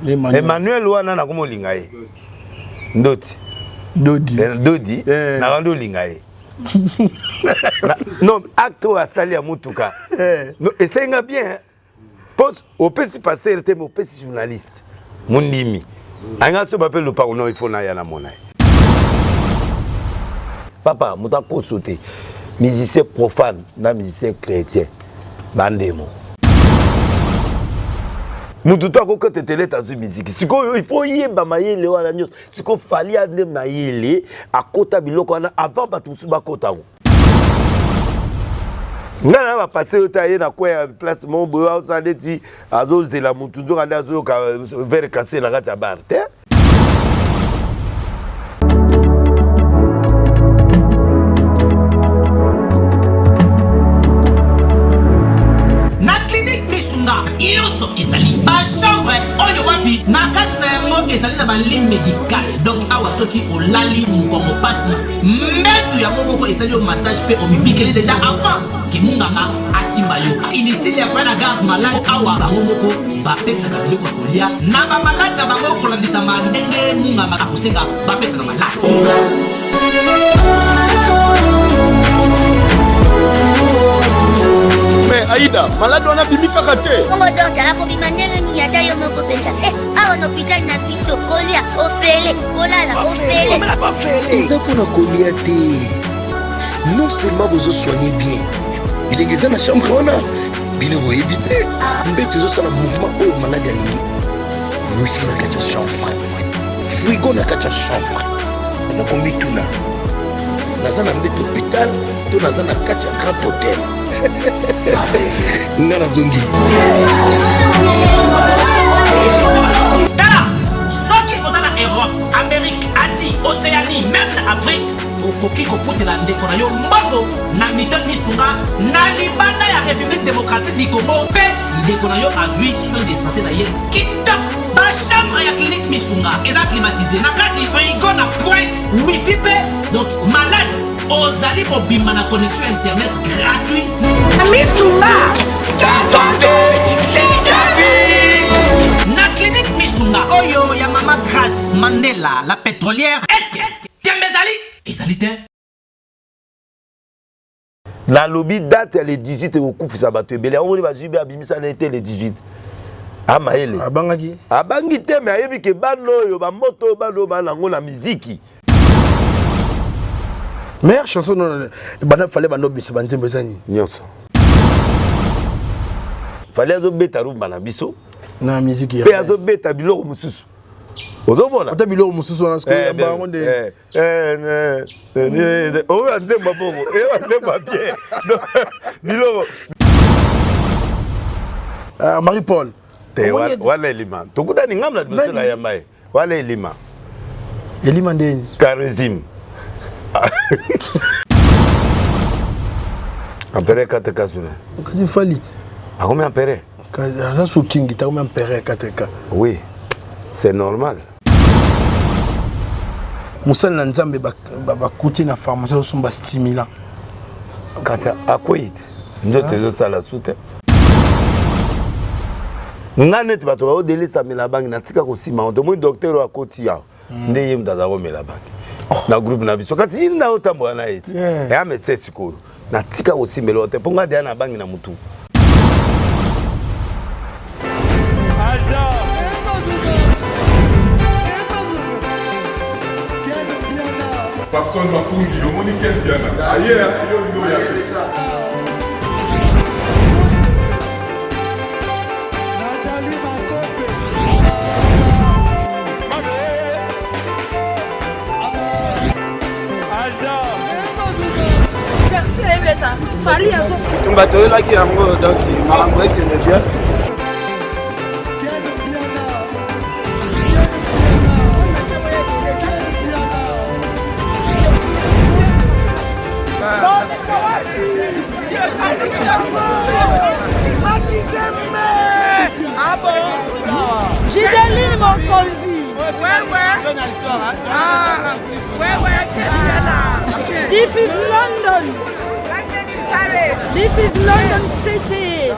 Emmanuel wana na komo lingaye. Dodi. Na rando lingaye. Non, acte à sali à mutuka. Non, essaye bien. Pose au petit passer le thème au petit journaliste. Mon nimi. Anga se m'appelle le parent, il faut na yana mona. Papa, muta ko sauter. Musicien profane, na musicien chrétien. Bandemo. Mututo ko ko tetele ta zu musique. Siko il faut yeba mayele wana nyos. Siko fali ande mayele akota biloko wana avant batu suba kota. Ngana va passer au taillé na quoi place mon boyo au sandeti azo zela mutu zo kanda zo ka vers casser la rata bar. Yoso ezali ba chambre oyo wapi na kati na yango ezali na ba ligne médicale donc awa soki olali mukongo pasi mbetu yango moko ezali au massage pe omibikeli déjà avant ki munganga asimba yo inutile ya kwa na garde malade awa bango moko ba pesa ka biloko kolia na ba malade na bango kolandisa mandenge munganga akusenga ba pesa na malade. Mais Aïda, malade on a bimi kakaté. On va donc la bimandele ni ata yo moko pensa. Ah on hôpital na biso kolia ofele, kolala ofele. Mais la pas fait. Ils pour na kolia té. Non seulement vous soignez bien. Il est dans la chambre on a bino vous éviter. Mbé tu zo na mouvement au malade alingi. Nous fi na kacha chambre. Frigo na kacha chambre. Na kombi tuna. Nazana mbé hôpital, to nazana kacha grand hôtel. Ngana zongi. Tala, soki ozana Europe, Amérique, Asie, Océanie, même Afrique, okoki kofutela ndeko na yo mbongo na Milton Misunga na libanda ya République démocratique du Congo pe ndeko na yo azui soin de santé na ye kitoko. Ba chambre ya clinique Misunga eza climatisé na kati frigo na pointe wifi pe donc malade ozali mobimba na connexion internet gratuit. Misunga, ta santé, c'est ta vie. Na clinique Misunga oyo ya mama Grace Mandela la pétrolière. Est-ce que Tiambezali ezali te? La lobby date le 18 au Koufisa Batebele. On va juber abimisa l'été le 18. Amaele. Abangaki. Abangi te mais ayebi ke bano yo ba moto bano ba nango na muziki. Meilleure chanson non bana fallait bano biso banzembo zani. Nyonso. Fallait azo beta rumba na biso. Na musique ya. Pe azo beta biloko mususu. Ozomona. Ota biloko mususu wana sko ya bango de. Oh anzemba bongo. Anzemba bien. Biloko. Marie-Paul. Wala elima. Tokuta ni ngamla biso na yambaye. Wala elima. Elima ndeni. Karizim. Ampere kate kasune. Kasi fali. A combien ampere? Ça sous king, t'as combien ampere 4K? Oui, c'est normal. Moussa Nanzambe ba kuti na pharmacie sont ba stimulant. Kasa akoyit. Njote zo sala sute. Ngane ti bato ba deli sa mela bangi na tika ko sima on mo docteur akoti ya. Ndeye mtaza ko mela bangi. Na groupe na biso kati inda otambo na eti. Ya metse siko. Na tika ko simelo te ponga dia na bangi na mutu. Personne m'a conduit, le monde est bien. Ailleurs, il y a Fali à on va te là qui a donc malambo qui ne vient. Ah bon? J'ai des lignes mon conduit. Ouais. Ah, ouais. This is London. This is London City.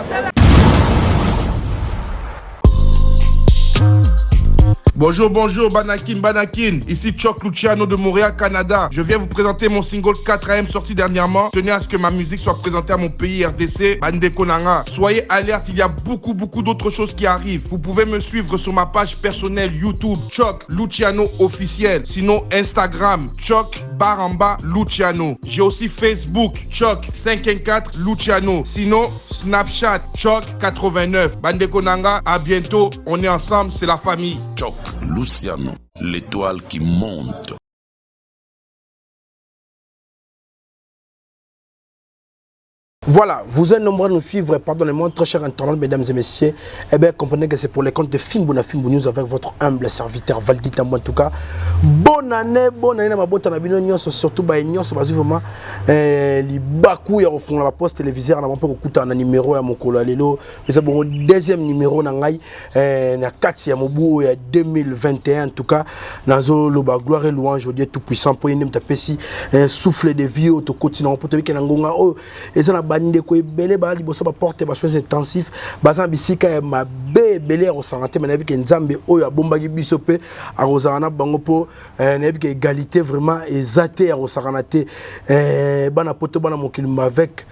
Bonjour, bonjour, Banakin. Ici Choc Luciano de Montréal, Canada. Je viens vous présenter mon single 4AM sorti dernièrement. Tenez à ce que ma musique soit présentée à mon pays RDC, Bandeko Nanga. Soyez alerte, il y a beaucoup d'autres choses qui arrivent. Vous pouvez me suivre sur ma page personnelle YouTube, Choc Luciano officiel. Sinon, Instagram, Choc Baramba Luciano. J'ai aussi Facebook, Choc 514 Luciano. Sinon, Snapchat, Choc 89. Bandeko Nanga, à bientôt. On est ensemble, c'est la famille. Choc Luciano, l'étoile qui monte. Voilà, vous êtes nombreux à nous suivre, pardonnez-moi, très chers internautes, mesdames et messieurs. Eh bien, comprenez que c'est pour les comptes de Fimbuna News avec votre humble serviteur Valdi Tambo. En tout cas, bonne année, ma botte à la surtout, vraiment, les bakou, il y a au fond la poste télévisée, on a un peu écouté un numéro à mon colalelo. C'est bon, deuxième numéro, na 4 ya mobu, 2021, en tout cas, dans le gloire et louange, je dis tout puissant, pour y taper souffle de vie, au quotidien, pour te dire qu'il y a un gonga, et ça bande ko belé ba liboso ba porte ba soins intensifs bazan bisika ma belé au santé mais avec nzambe oyo abombaki biso pe a rozana bango po avec égalité vraiment exacté au saranate bana poto bana mokilima avec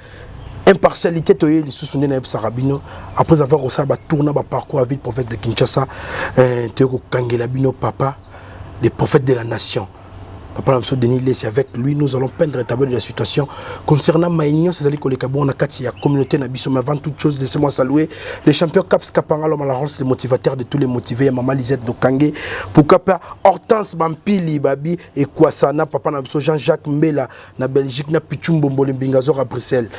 impartialité toye li susune na Sarabino après avoir aussi ba tourner ba parcours à vie prophète de Kinshasa te ko kangela bino papa les prophètes de la nation. Papa Namso Denis Lessi, avec lui, nous allons peindre et tableau de la situation. Concernant Maïnion, c'est-à-dire que les Kabou, on a 4 communauté Nabiso, mais avant toute chose, laissez-moi saluer les champions Caps Kapanga, l'homme à la rance, les motivateurs de tous les motivés, Maman Lisette Dokangé, pour Kapa, Hortense Bampili, Babi, et Kwasana, Papa Namso, Jean-Jacques Mbela, na Belgique, na Pichum Bombole Mbingazor à Bruxelles.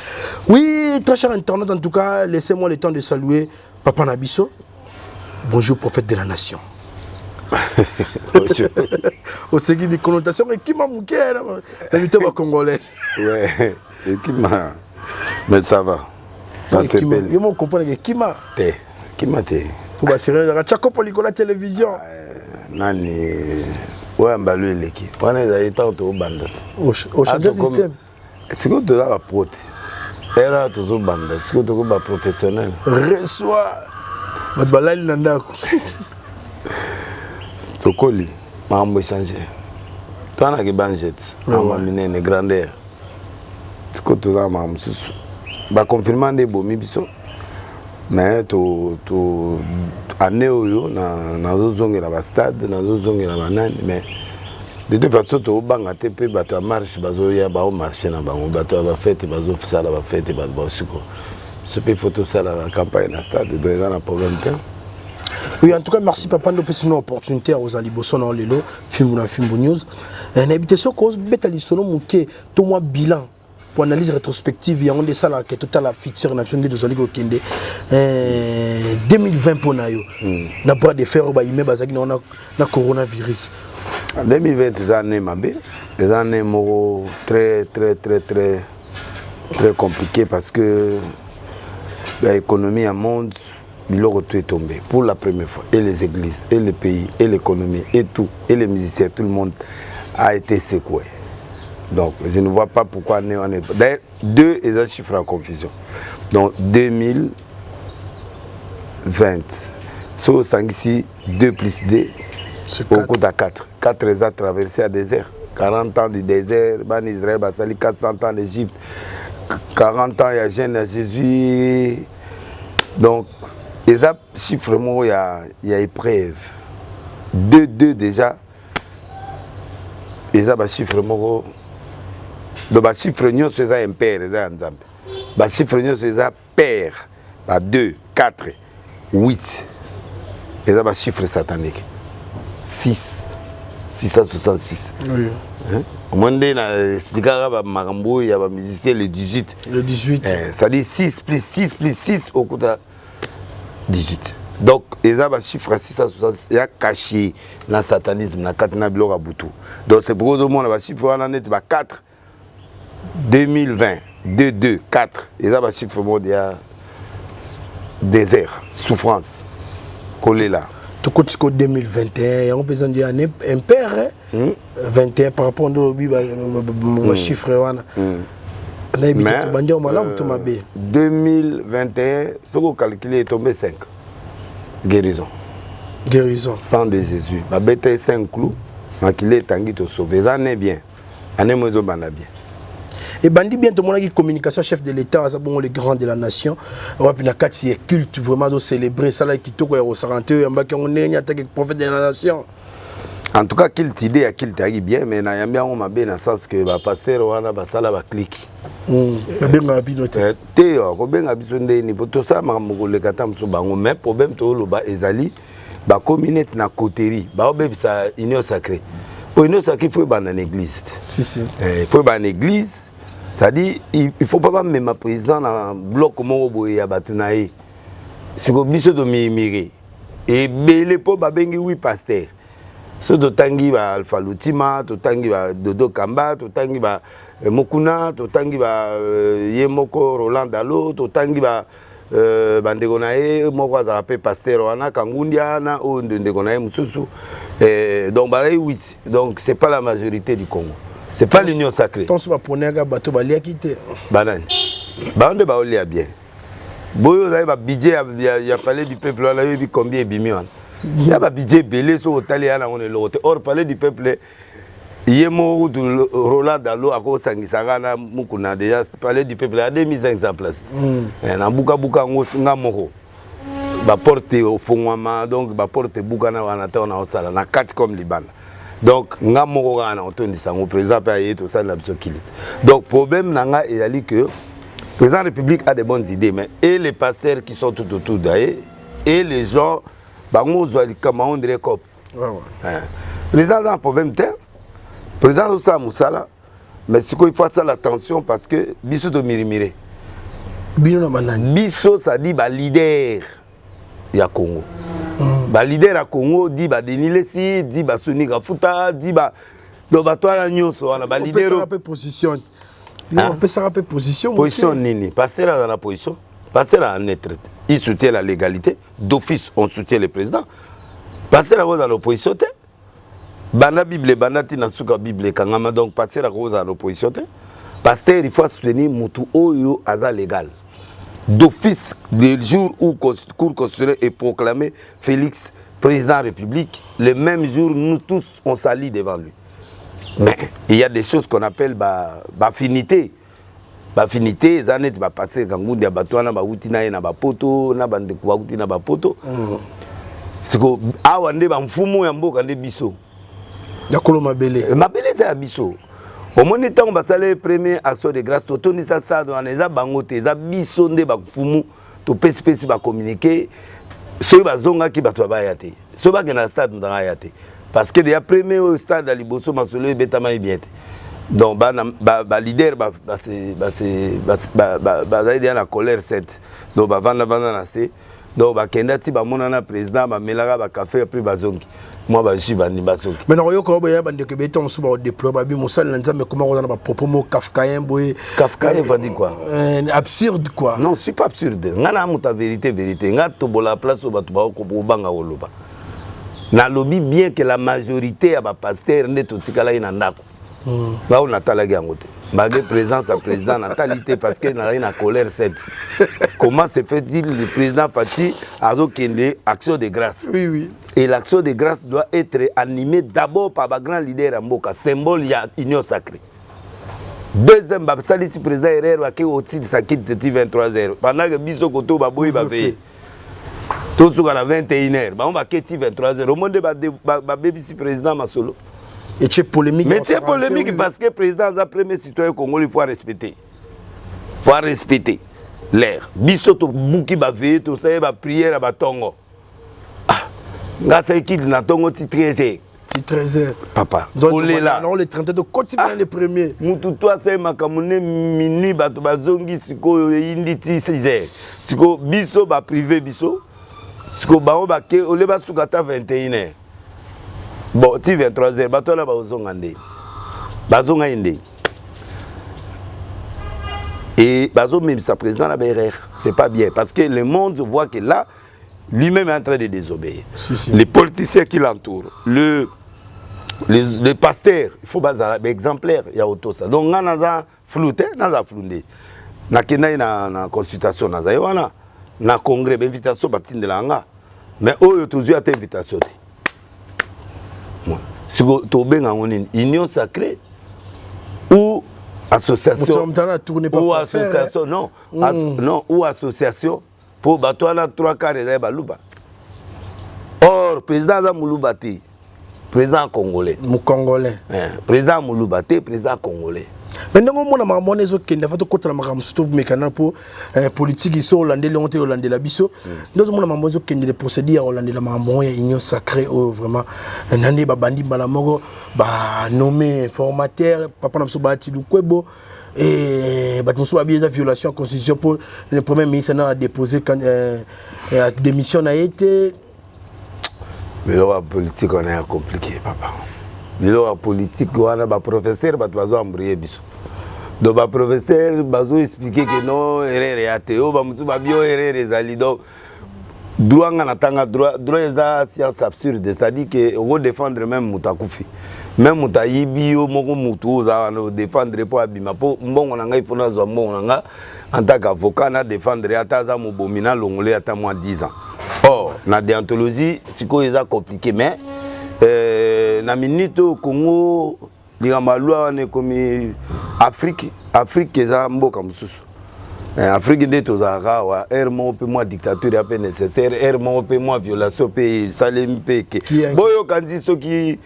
Oui, très cher internaute, en tout cas, laissez-moi le temps de saluer Papa Nabiso. Bonjour, prophète de la nation. Au séguit des connotations, mais qui m'a mouqué l'invité congolais. Ouais, et qui m'a. Mais ça va. Il m'a compris que qui m'a. Qui m'a té. Pour basser la Tchako pour la télévision. Nani. Ouais, Mbalou Leki. On est allé tantôt au bande. Au changement système. C'est quoi de la prote? Elle a toujours bande. C'est quoi de la professionnel? Reçois. Ma balai Nandako. Tokoli, mambo changé. Toi na ki banjet, mambo minene grandeur. Tiko toza mambo susu. Ba confirmant de bomi biso. Mais to année oyo na zozongela ba stade, na zongela banani mais de toute façon to banga te pe bato a marche bazo ya ba o marcher na bango bato ba fête bazo sala ba fête ba siko. Ce pe photo sala la campagne na stade do eza na problème te. Oui, en tout cas, merci papa de petite opportunité aux Aliboson dans les lots, Fimbuna News. On a habité sur cause, bête à l'isolo, mouké, tout mois bilan pour analyse rétrospective. Il y a un des salles qui est total la future nationale de Zoligo Kende 2020 pour Nayo. N'a pas de faire au baïmé bazaki na coronavirus. 2020 c'est année mabé, des années très compliquées parce que l'économie à monde tout est tombé pour la première fois. Et les églises, et les pays, et l'économie, et tout, et les musiciens, tout le monde a été secoué. Donc je ne vois pas pourquoi on est... D'ailleurs, 2 est un chiffre en confusion. Donc 2020, sur ici, 2 plus 2, au coup de 4. 4 les a traversés à désert. 40 ans du désert, Ban Israël, Basali, 400 ans d'Égypte. 40 ans, il y a Jeune à Jésus. Donc, et ça, chiffre, il y a épreuve. 2 déjà. Et ça, chiffre, donc, chiffre, c'est ça impair, c'est chiffre, c'est ça pair. 2, 4, 8. Et ça, chiffre satanique. 6. 666. Oui. Au moins, on a expliqué à Marambo, il y a un musicien le 18. Le 18. Ça dit 6 plus 6 plus 6 au coup de 18. Donc, il y a un chiffre 666, il y a caché dans le satanisme, dans le katinabilo à Boutou. Donc, c'est pour ça que le chiffre on est 4. 2020, 2, 2, 4. Il y a un chiffre il y a désert, souffrance, collé là. Tout côté 2021, on peut dire année impair 21 par rapport au chiffre. Mais 2021, ce qu'on calcule est tombé 5. Guérison. Guérison. Sang de Jésus. Ba bête 5 clous. Makile tangi to sauver. Ça n'est bien. Ané mozo bana bien. Et Bandi bien tout le monde qui communication chef de l'État, ça bon les grands de la nation. On va puis la carte c'est culte vraiment de célébrer ça là qui tout au 41 en bas qui on est attaqué prophète de la nation. En tout cas culte idée à culte agi bien mais na yambia on m'a bien dans sens que ba pasteur wana ba sala ba clique. Benga rapide te ko benga biso ndeni poto ça makambo le kata mso bango mais problème to loba ezali ba communauté na coterie ba obebisa union sacrée. Pour union sacrée il faut ba na église. Si si. Il faut ba na église. C'est-à-dire, il ne faut pas même président dans le bloc comme on Batunaï. C'est comme ça de mimirer. Et les pauvres bengi oui pasteur. Ce de tangi ba Alpha Lutima, to tangi ba Dodo Kamba, to tangi ba Mokuna, to tangi ba Yemoko Roland Dalo, to tangi ba Bandegonae, moko za rappel pasteur wana Kangundia na o Ndegonae mususu. Donc ba 8. Donc c'est pas la majorité du Congo. C'est pas l'union sacrée. Pense pas pour nègre bateau ba lia quitter. Banane. Bande ba olia bien. Boyo za ba budget ya fallait du peuple là yo bi combien bimion. Ya ba budget belé so otali ana on est l'autre. Or parler du peuple yemo du Roland Dalo ako sangisaka na mukuna déjà parler du peuple à 2500 places. Na buka buka nga moko. Ba porter au fongwama donc ba porter buka na wana ta na osala na 4 comme Liban. Donc, nga moko kana otondi sango président pa yeto ça na biso kilit. Donc problème nanga ezali que le président de la République a de bonnes idées mais et les pasteurs qui sont tout autour d'ailleurs et les gens bango zali kama on dirait cop. Président a un problème terre. Président ça musala mais ce qu'il faut faire l'attention parce que biso to mirimire. Bino na banani. Biso ça dit ba leader ya Congo. Ba leader à Congo dit ba Denilesi dit ba Soni Kafuta dit ba do ba toi la nyonso wana ba leader on peut position on peut ça rappeler position nini pasteur dans la position pasteur en net il soutient la légalité d'office on soutient le président pasteur dans l'opposition bana bible bana tina suka bible kangama donc pasteur dans l'opposition pasteur il faut soutenir mutu oyo aza légal d'office le jour où Cour constitutionnelle est proclamé Félix président de la République, le même jour nous tous on s'allie devant lui. Mais il y a des choses qu'on appelle affinité. Affinité, les années va passer quand on dit batouana ba utina na ba poto na bande kwa utina ba poto. C'est que awande ba mfumu ya mboka nde biso. Ya kolo mabele. Mabele c'est biso. Au moins temps on va saluer premier action de grâce toto ni sa stade on eza bangote eza biso nde ba fumu to pespesi ba communiquer so ba zonga ki ba to ba yate so ba na stade ndanga yate parce que déjà premier au stade à liboso masolo betama bien donc ba leader ba za na colère 7 donc ba vanda na c'est donc ba kenda ti ba monana président ba melaka ba café après ba zongi moi ba ji ba ni ba zongi mais non yo ko ba bande que beton so ba déployer ba bi mosal nza mais comment on a ba propos mo kafkayen boy kafkayen va dire quoi absurde quoi non c'est pas absurde ngana muta vérité nga to bola place ba to ba ko banga oloba na lobby bien que la majorité a ba pasteur ne to tikala ina ndako ba on atala gango te malgré présence à président natalité parce que na une colère cette comment se fait-il le président Fati a kende action de grâce oui et l'action de grâce doit être animée d'abord par ba grand leader à Mboka symbole ya union sacrée deuxième ba salisi président Herrera wa ke au-dessus de sa quitte 23h pendant que biso koto ba boyi ba veille tout sur à 21h ba on va quitter 23h au monde ba bébisi président Masolo. Et tu es polémique. Mais c'est polémique parce que le président est le premier citoyen congolais, il faut respecter. Il faut respecter l'air. Bisoto bouki ba veille, tout ça, ba prière ba tongo. Ah, nga sa équipe na tongo ti 13h. Ti 13h. Papa. Donc non les 30 de quotidien les premiers. Mutu toi ça makamune minuit ba to bazongi siko indi ti 6h. Siko biso ba privé biso. Siko ba on ba ke ole ba sukata 21h. Bon, tu 23h, bateau là, bazonga inde. Et bazo même sa président la BRR, c'est pas bien parce que le monde voit que là, lui-même est en train de désobéir. Si. Les politiciens qui l'entourent, le pasteur, il faut baser exemplaire, il y a auto ça. Donc, on a flouté, on a floundé. Na consultation, na congrès, invitation, batin de l'anga. mais oyo tozwi ata invitation te siko tobenga nini union sacrée ou association ou association non non ou association pour bato wana 3 quarts ezali baluba or président aza moluba te président congolais président moluba te président congolais. Mais non, mon maman est ok. N'a pas de côté la maman surtout mécanique pour politique ici hollandais, l'honnête hollandais la biso. Nous mon maman est ok de procéder à hollandais la maman est union sacrée ou vraiment nani babandi balamogo ba nommé formateur papa n'a pas bâti du kwebo et bah nous sommes habillés de violation de la constitution pour le premier ministre a déposé quand démission a été. Mais la politique on est compliqué papa. La politique on a ba professeur ba bazo embrouiller biso. Donc ba professeur bazo expliquer que non erreur ya théo ba musu ba bio erreur ezali donc droit ngana tanga droit eza science absurde, c'est-à-dire que on défendre même mutakufi. Même mutayibi yo moko mutu oza na défendre pour abima po mbongo na ngai fona zo mbongo na nga en tant qu'avocat na défendre ata za mobomina longolé ata moins 10 ans. Or na déontologie siko eza compliqué mais na minute au Congo ligamba loi ne comme Afrique eza mboka mususu Afrique nde tozaka wa mo pe moi dictature ya pe nécessaire mo pe moi violation pe salemi pe ke boyo kandi soki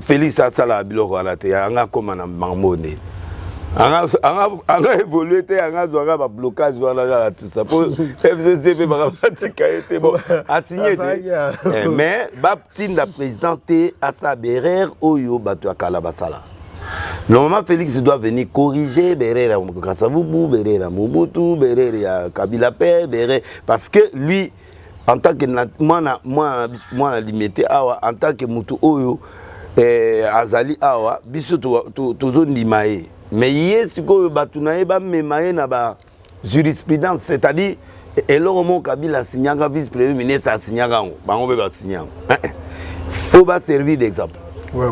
Félix asala biloko wana te anga koma na mamone anga évolué te anga zwaka ba blocage wana kala tout ça pour FCC pe ba pratika été bon a signé mais ba tinda président te asa berer oyo bato akala basala. Normalement Félix doit venir corriger berer ya Kasavubu, berer ya Mobutu, berer ya Kabila Père, berer parce que lui en tant que moi limité awa en tant que mutu oyo azali awa biso tozo ndimaye mais yé siko batunaye ba memaye na ba jurisprudence c'est-à-dire eloko mo Kabila signanga vice premier ministre signanga bango be ba signanga faut ba servir d'exemple. Ouais.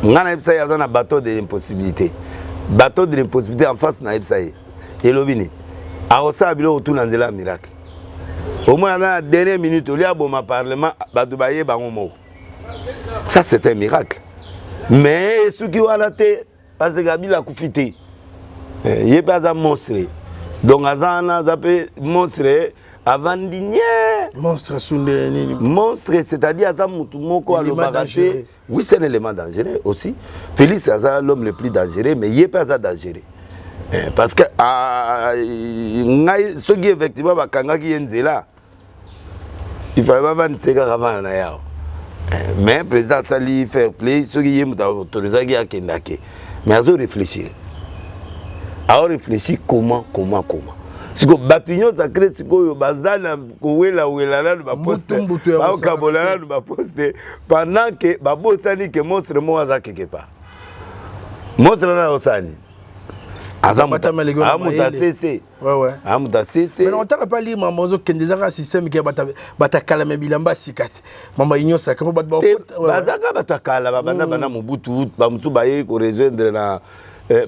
Ngana epsa ya na bateau de l'impossibilité en face na epsa et lobini a osa bilo otuna ndela miracle au moins dans la dernière minute il y a bon ma parlement batu baye bango mo ça c'est un miracle mais ce qui wala te parce que Kabila kufité yé pas un monstre donc azana zape monstre avant digné monstre sunde nini monstre c'est-à-dire aza mutu moko alobagate oui c'est un élément dangereux aussi Félix aza l'homme le plus dangereux mais yé pas dangereux parce que ce qui effectivement bakanga ki enzela il fallait pas vendre ces gars avant na yao mais président Sali fair play ce qui est autorisé à kendake mais azo réfléchir comment si ko batunion sacré siko bazana ko wela na ba poste ba kabola na ba poste pendant que ba bosani que monstre mo aza quelque part monstre na osani azamuta cc ouais amuta cc mais on t'a pas li mamozo kendeza système qui bata kala mebilamba sikati mama union sacré bazaka batakala babana bana mobutu ba musu baye ko rejoindre na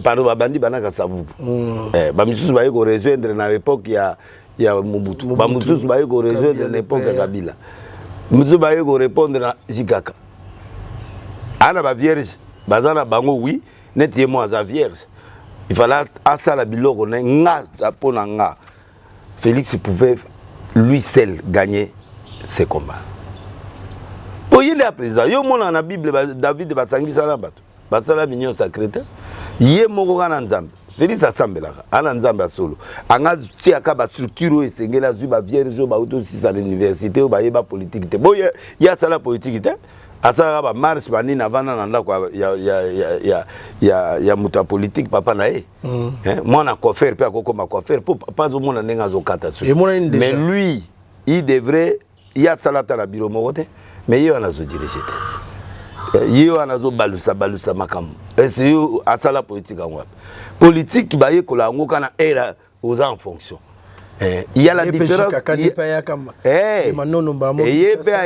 pardon babandi bana Kasavubu ba musu baye ko rejoindre na époque ya Mobutu ba musu baye ko rejoindre na époque ya Kabila musu baye ko répondre na Jikaka ana ba vierge bazana bango oui netie moi za vierge il fallait asala biloko na nga pona nga Félix pouvait lui seul gagner ses combats pour il est président yo mona na Bible David basangisa na bato basala union sacrée yé moko kana nzambe Félix asambelaka ana nzambe solo anga tiaka ba structure esengela zuba vierge ba auto si à l'université ba yeba politique te boye ya sala politique te asala ba marche bani na vana na ndako ya muta politique papa na moi na coiffeur pe akoko ma coiffeur pas au monde nenga zo katasu mais lui il devrait ya sala ta na bureau moko mais il wana zo diriger il wana zo balusa makamu c'est asala politique en politique baye kola ngo kana era aux en fonction il y a la différence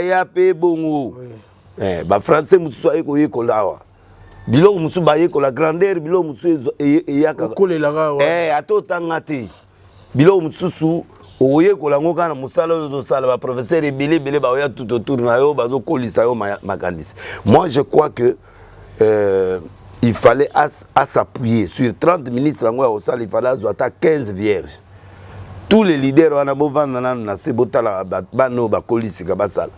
ya pe bongo ba français musu ay ko yekolawa biloko musu baye ko la grandeur biloko musu eyaka kolela atotanga te biloko mususu oye kolango kana musala ozo sala ba professeur ebele bele ba oya tout autour na yo bazo kolisa yo makandisi. Moi je crois que il fallait à s'appuyer sur 30 ministres en au sala, il fallait avoir 15 vierges. Tous les leaders wana bo vanda na se botala bano ba kolisi ka basala.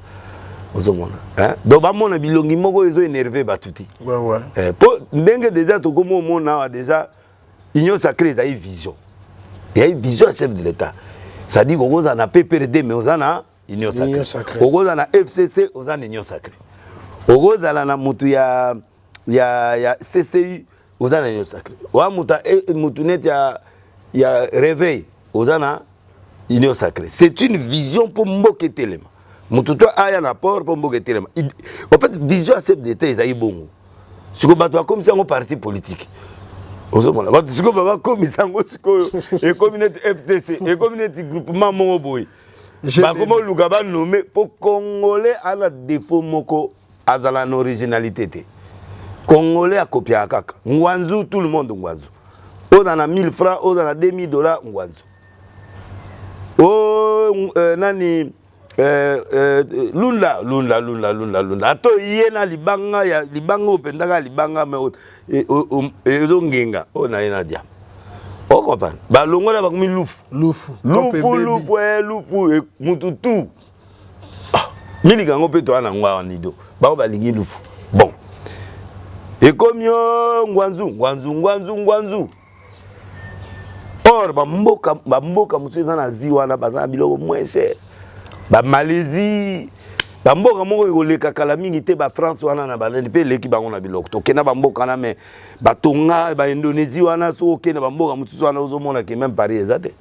Ozomona hein, donc ba mona bilongi moko ezo énervé batuti. Ouais. Po ndenge déjà to komo mona déjà union sacrée ça une vision. Il y a une vision chef de l'État. Ça dit qu'on a un PPRD, mais on a une union sacrée. On a un FCC, on a une union sacrée. On a un CCU, on a une union sacrée. On a un réveil, on a une union sacrée. C'est une vision pour Mboké Telema. Moututo a un apport pour Mboké Telema. En fait, vision chef de l'État, c'est bon. C'est comme si on parti politique. Ozomona ba tsiko baba komisango sikoyo e communauté FCC e communauté groupement Mongoboy ba komo luka ba nommé pour congolais à la défaut moko azala na originalité te congolais a copier kaka ngwanzu tout le monde ngwanzu oza na 1000 francs oza na $2000 ngwanzu nani lunda ato yena libanga opendaka libanga me ezongenga ona yena dia o comprendre balongola bakomi lufu mututu milikango pe to ana ngwa nido bao balingi lufu bon ekomyo ngwanzu or bamboka museza na ziwa na bazana biloko mwese ba Malaisie bamboka moko ekoleka kala mingi te ba France wana na balende pe leki bango na biloko to kena bamboka na me batonga ba Indonésie wana so kena bamboka mutusu wana ozomona ke même Paris ezate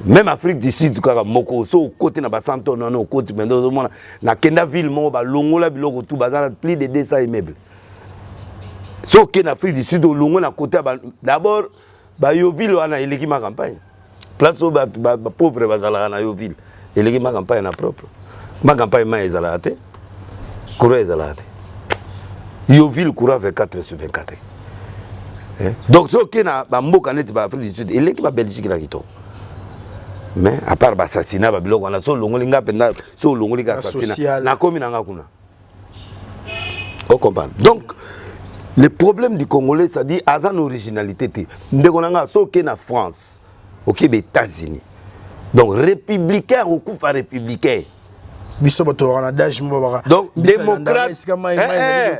même Afrique du Sud kaka moko so côté na ba santo na no côté mendo ozomona na kenda ville moko ba longola biloko tout bazana plus de 200 immeubles so kena Afrique du Sud longola na côté d'abord ba Yoville wana eleki ma campagne. Place où pauvre bazala na yo ville et les ma campagne na propre ma campagne ma ezalate courant ezalate yo ville courant 24/24 donc ce qui na ba mboka net ba Afrique du Sud et l'équipe ba Belgique na kito mais à part ba assassinat ba biloko na so longoli nga penda so longoli ka assassinat na komi na nga kuna on comprend donc le problème du Congolais ça dit azan originalité te ndeko na nga so ke na France ok, les États-Unis. Donc, républicain ou coup républicain. Donc, démocrate.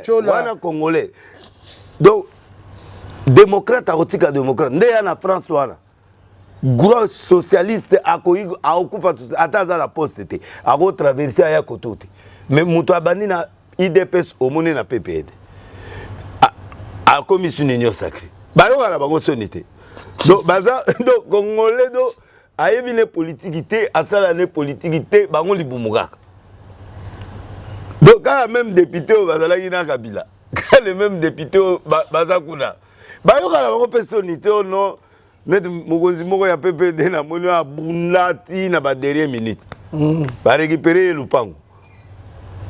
Voilà, Congolais. Donc, démocrate à Otika démocrate. Né en France, voilà. Gros socialiste à Okufa, à la poste, à traverser à Yakotote. Mais Moutouabani na IDPS au monnaie na PPD. À commission union sacrée. Bah, on a la banque sonité. Donc, donc, Congolais, a eu une politique, à ça, une politique, bango li boumouga. Donc, quand même député au Bazalagina Kabila, quand le même député au Bazakuna, bango la personnalité, non, net Mogozi Moko ya PPD, na mono a Bounati, na ba dernière minute. Ba récupérer le pango.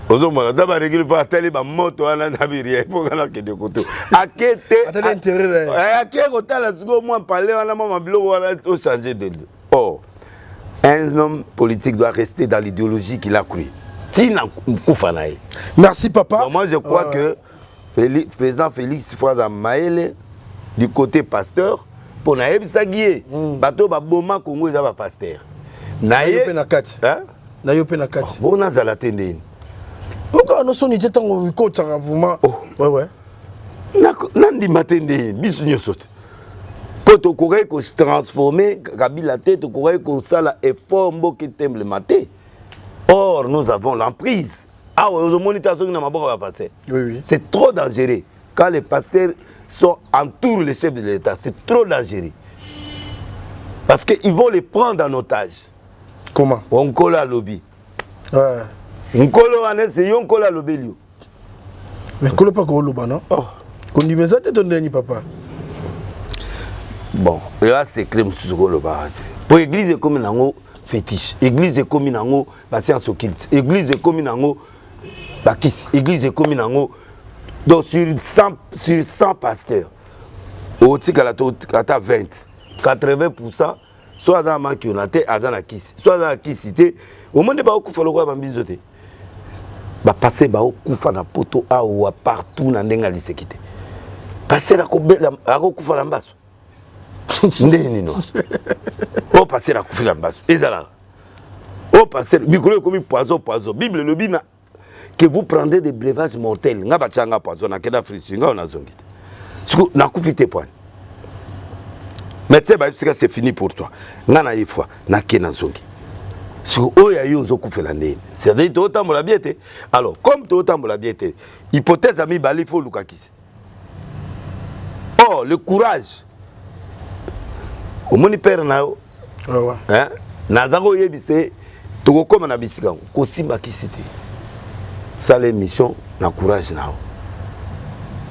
Ozomona daba réguler pas télé ba moto ana na biria il faut kana ke de koto akete akeko tala siko moi parler wana mama biloko wana au changer de oh un homme politique doit rester dans l'idéologie qu'il a cru tina kufanaye. Merci papa. Donc, moi je crois que président Félix Faza Maele du côté pasteur pour na yebisa gié bato ba boma Congo za ba pasteur na ye pe na kati hein na yo pe na kati bona za la tendeni. Pourquoi nous sommes dans le côté vraiment? Ouais. Nandi matende bisu nyosote. Poto kogai ko se transformer Kabila tête kogai ko sala effort mboke temble maté. Or nous avons l'emprise. Ah ouais, aux monitations qui n'a pas passé. Oui. C'est trop dangereux. Quand les pasteurs entourent les chefs de l'État, c'est trop dangereux. Parce qu'ils vont les prendre en otage. Comment? On colle à lobby. Ouais. Nkolo ane c'est yon kola lobelio. Mais kolo pas kolo ba non? Oh. Qu'on dit mais ça t'es ton dernier papa. Bon, et là c'est crème sur kolo ba. Pour église comme nango fétiche. Église comme nango ba science occulte. Église comme nango ba kiss. Église comme nango donc sur 100 pasteurs. Au tika la ata 20. 80% soit aza manki on a te aza na kisi soit aza na kisi te au monde ba okufa lokwa bambinzo te ba passer ba okufa na poto awa partout na ndenga lisekite passer akobela akokufa na mbaso ndeni no o passer akufa na mbaso ezala o passer bikolo komi poison bible le bina que vous prendrez des breuvages mortels nga bachanga poison na kenda frisu nga on a zongi siko na kufite point médecin ba c'est fini pour toi nga na ifwa na kena zongi siko oya yo zo kufela ndeni c'est-à-dire to tambola biete alors comme to tambola biete hypothèse ami bali fo lukakisi oh le courage au moni père na yo hein nazango yebise to ko na bisika ko simba kisite ça l'émission na courage na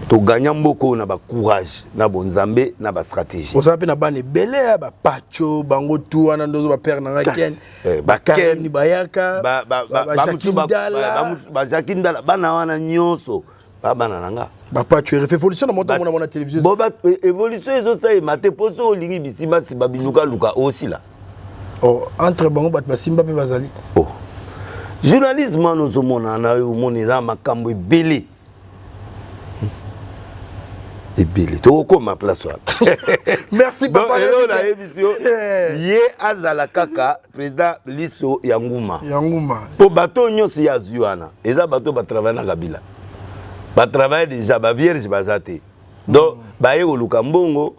to gagner mboko na ba courage na bonzambe na ba stratégie on s'appelle na bane belé ba pacho bango tout wana ndozo ba père na ken ba ken bayaka ba jakindala bana wana nyonso ba bana nanga ba pacho révolution na monta mona télévision bo ba évolution ezo ça e maté poso olingi bisima si babinuka luka aussi là oh entre bango bat basimba pe bazali oh journalisme nous omona na yo moniza makambo ebele to ko ma place wa merci papa la émission ye azala kaka président Liso Yanguma po bato nyonso ya zuana eza bato ba travailler na Kabila ba travailler déjà ba vierge bazate donc ba ye koluka mbongo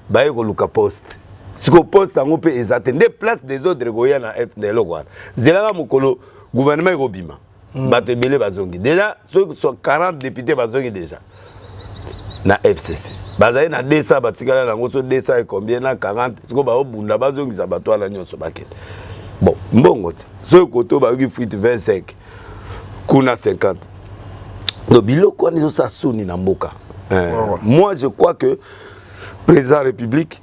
ba ye koluka poste siko poste ngo pe ezate des places des autres goya na FDL quoi zelanga mukolo gouvernement ekobima bato ebele bazongi déjà so 40 députés bazongi déjà na FCC bazali na 200 batikala nango so 200 et combien na 40 siko ba obunda bazongisa bato ala nyonso bakete bon mbongo so koto ba yoki fuite 25 kuna 50 no biloko nizo sa soni na mboka moi je crois que président République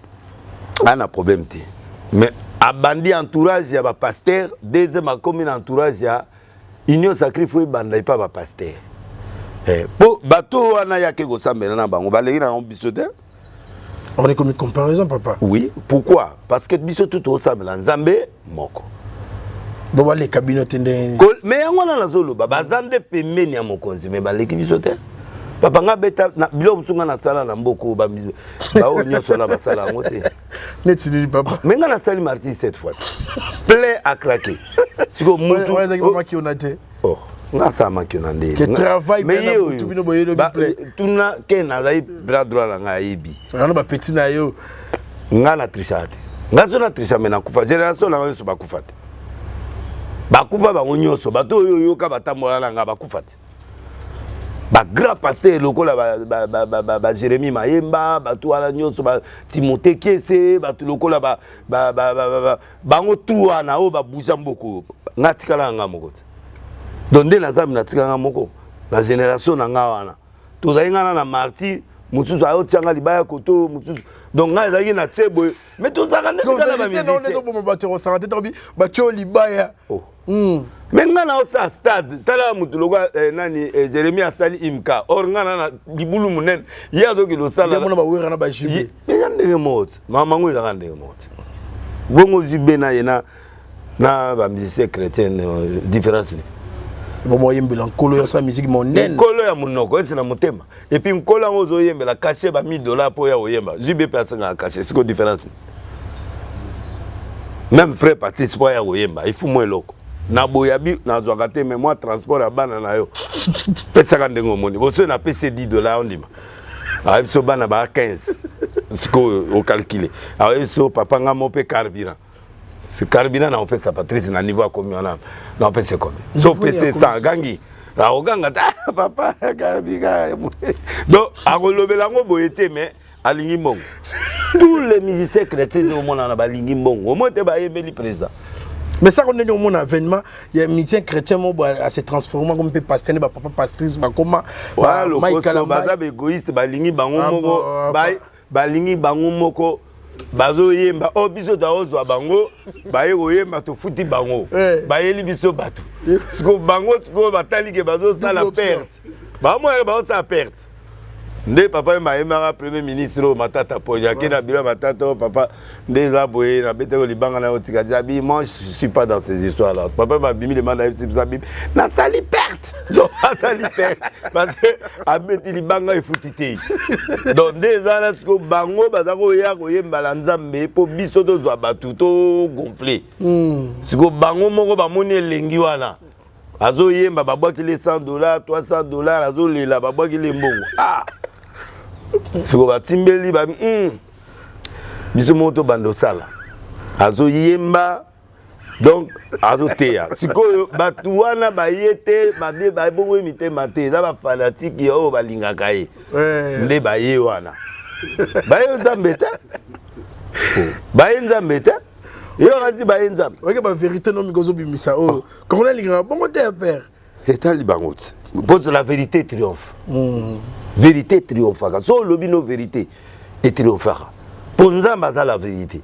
a un problème mais abandi entourage ya ba pasteur deuxième a comme entourage ya union sacrée foi banda pas ba pasteur po bato wana yake ko sambela na bango balengi na bisote on est comme une comparaison papa oui pourquoi parce que biso tout au sambela nzambe moko bo ba le cabinet tende mais yango na zolo baba zande pembeni ya mokonzi mais baleki bisote papa nga beta na bilo musunga na sala na mboko ba o nyoso na basala ngote netini papa mais nga na sali marti cette fois plein à craquer siko mutu ouais mama ki onate oh nga sa maki onande que travail mais tout bino boyelo bi plein tuna ke na zai bras droit la nga yebi ana ba petit na yo nga na trichate nga so na tricha mena kufa génération na yo so ba kufa te ba kufa ba nyoso bato yo ka batambola na nga ba kufa te ba grand pasteur lokola ba Jérémie Mayemba bato wala nyonso ba Timothée Kiese bato lokola bango tuwa na o ba buja mboko ngatikala nga moko donde na zami natika nga moko la génération na nga wana to zainga na martyr mutuzu ayo tianga libaya koto mutuzu donc nga ezaki na tsebo mais to zaka ndekala ba musicien non les do bato ko santé tobi bato libaya oh mais nga na osa stade tala mutu lokwa nani Jérémie asali imka or nga na libulu munen ya doki lo sala mona ba wera na ba jibe mais yande mot mama ngo ezaka ndenge mot bongo jibe na yena na ba musicien chrétien différence bon moi yembela nkolo ya sa musique mondaine nkolo ya munoko ese na motema et puis nkolo ngo zo yembela caché ba $1000 po ya oyemba jibe personne na caché c'est quoi différence même frère Patrice po ya oyemba il faut moins loko na boyabi na zwakate mais moi transport ya bana na yo pesa ka ndengo moni boso na pc $10 ondima a biso bana ba 15 siko au calculer a biso papa nga mo pe carburant ce carburant na opesa Patrice na niveau a combien na opesa combien so pc 100 gangi a oganga ta papa carburant donc a kolobela ngo boyete mais alingi mbongo tous les musiciens chrétiens au monde na balingi mbongo au moins te ba yebeli président. Mais ça, on est au monde avènement, il y a un musicien chrétien à se transformer comme pasteur, papa pastrice, comment. Voilà, le costo, bazab égoïste, balingi bango balingi bango moko, bazo yemba, oh biso da ozo bango, baye yemba to futi bango, baye li biso batu. Siko bango, siko batali ke bazo sa la perte. Ba moi bazo sa perte. Nde papa m'a premier ministre Matata Poya qui na biro Matata papa des aboyés na bete ko libanga na otika diabi moi je suis pas dans ces histoires là. Papa m'a bimi demande à Sabib na sali perte. Donc sali perte parce que abeti libanga ifutité. Donc des ans ce que bango bazako ya ko yembala nzambe po biso to zwa batu to gonfler. Ce que bango moko ba moni elengi wana. Azo yemba babaki les $100 $300 azo lela babaki les mbongo. Ah siko batimbeli ba biso moto bando sala azo yemba donc azo teya siko batu wana bayete bade babongo imite mate za ba fanatique yo balingaka ye nde baye wana baye nzambe te baye nzambe te yo ngati baye nzambe oke ba vérité no migozo bimisa o comment linga bongo te père eta libangote pose la vérité triomphe. Vérité triomphera. So lobby no vérité et triomphera. Pour nous c'est la vérité.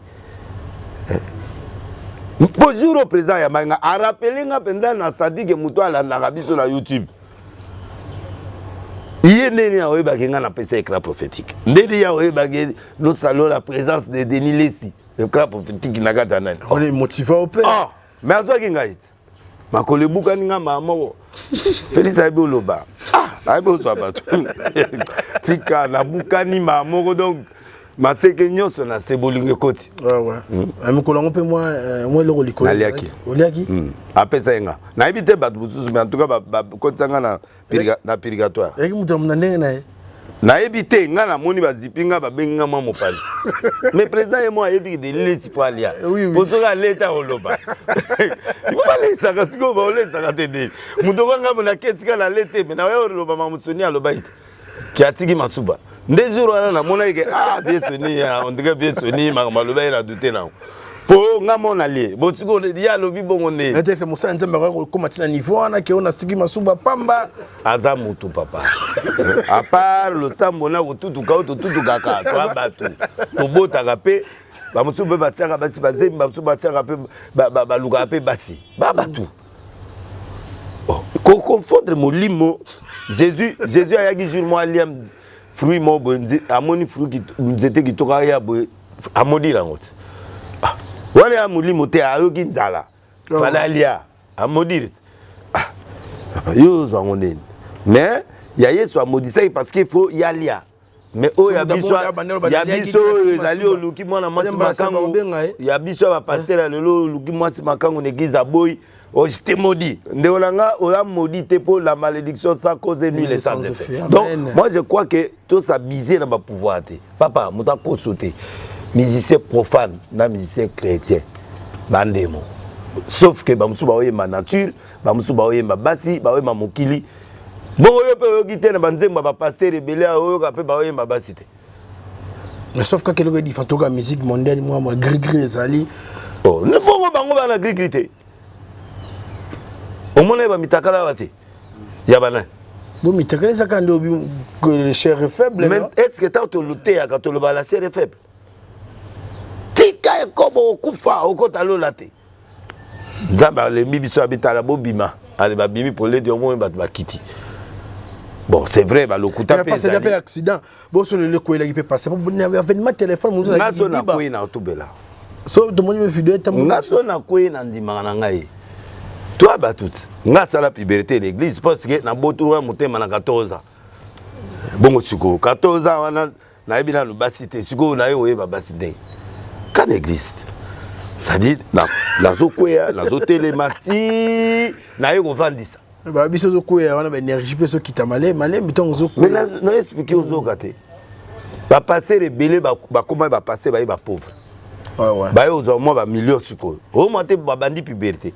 Bonjour au président Yamanga. A rappelé nga pendant na sadi que muto ala na biso na YouTube. Yene ni awe bagenga na pesa éclat prophétique. Ndedi ya awe bagé nous saluons la présence de Denis Lessi. Éclat prophétique na gata nani. On est motivé au père. Ah, mais azo kinga it. Makole buka ninga mama. Félix Aïbe Oloba. Ah, Aïbe Oloba. Tika, na bukani ma moko donc ma sekenyo sona sebolinge koti. Ouais ouais. Ami kolongo pe moi le roliko. Naliaki. Oliaki. Apesa yenga. Na ibite batu bususu mais en tout cas ba kotanga na purgatoire. Eki mutu mnandenge na ye. Na ebite nga na moni bazipinga babenga mwa mopali. Mais président et moi ebi de leti po alia. Posoka leta oloba. Il faut pas laisser ça siko ba olesa ka tede. Muto nga mona kesika na lete mais na yo oloba mamusoni aloba ite. Ki atiki masuba. Ndezuro wana na mona ke bien soni on dirait bien soni maloba ira douter na. Po nga mona lie. Bo siko ya lobi bongo ne. Ete c'est musa nzamba ko komati na niveau ana ke ona siki masuba pamba. Aza mutu papa. À part le sambona tutu ka tutu kaka to batu. To bota kape ba musu be batiaka basi bazemi ba musu batiaka pe ba luka pe basi. Ba batu. Ko confondre molimo Jésus ayaki jour moi liam fruit mo bonzi amoni fruit ki nzete ki toka ya bo amodira ngote. Ah. Wale ya molimo te ayoki nzala. Fala lia amodire. Ah. Papa yo zo ngoneni. Mais il y a Yesu a maudit parce qu'il faut y aller. Mais oh, il y a biso ezali oluki mwana mwasi makango. Il y a biso ba pasteur lelo oluki mwasi makango n'église à boy. Oh, je t'ai maudit. Ndeolanga ola maudit pour la malédiction sans cause nuit les sans effet. Donc moi je crois que tout ça biser dans ba pouvoir te. Papa, muta ko sauter. Musicien profane, na musicien chrétien. Bandemo. Sauf que ba musu ba oye ma nature, ba musu ba oye ma basi, ba oye ma mokili. Bon, on peut quitter le banzé, ma pasteur rebelle, on peut pas y m'abasiter. Mais sauf que quelqu'un dit que la musique mondiale, moi, gris-gris, Zali. Oh, ne bon, on va la gris-gris. Au moins, on va mettre à la vate. Yabana. Bon, mais tu as ça quand le chair est faible. Mais est-ce que tu as lutté quand tu la chair est faible? Tika est comme au Koufa, au côté de la thé. Zamba, les mibiso habitent à la bobima. Allez, babimi pour les deux mois, ils battent Kiti. Bon, c'est vrai, bah, le coup de paix. C'est un accident. Bon, sur le coup, il peut passer. Vous n'avez pas de téléphone, vous avez dit. Na quoi na autobela. So, de mon vidéo, tu na quoi na ndimanga ngai. Toi, bah tout. Nga sala puberté l'église parce que na botoura motema na 14 ans. Bon, suko 14 ans na ebina no basité, suko na yo ba basité. Quand l'église. Ça dit la zokwea, la zotélématie, na yo vendisa. Bah biso zokwea wana ba énergie pe so kitamale, malé miton zokwea. Mais non expliquer aux zokate. Ba passer rebelle ba comment ba passer ba pauvre. Ouais ouais. Ba yo zo mo ba million suko. O monter ba bandi puberté.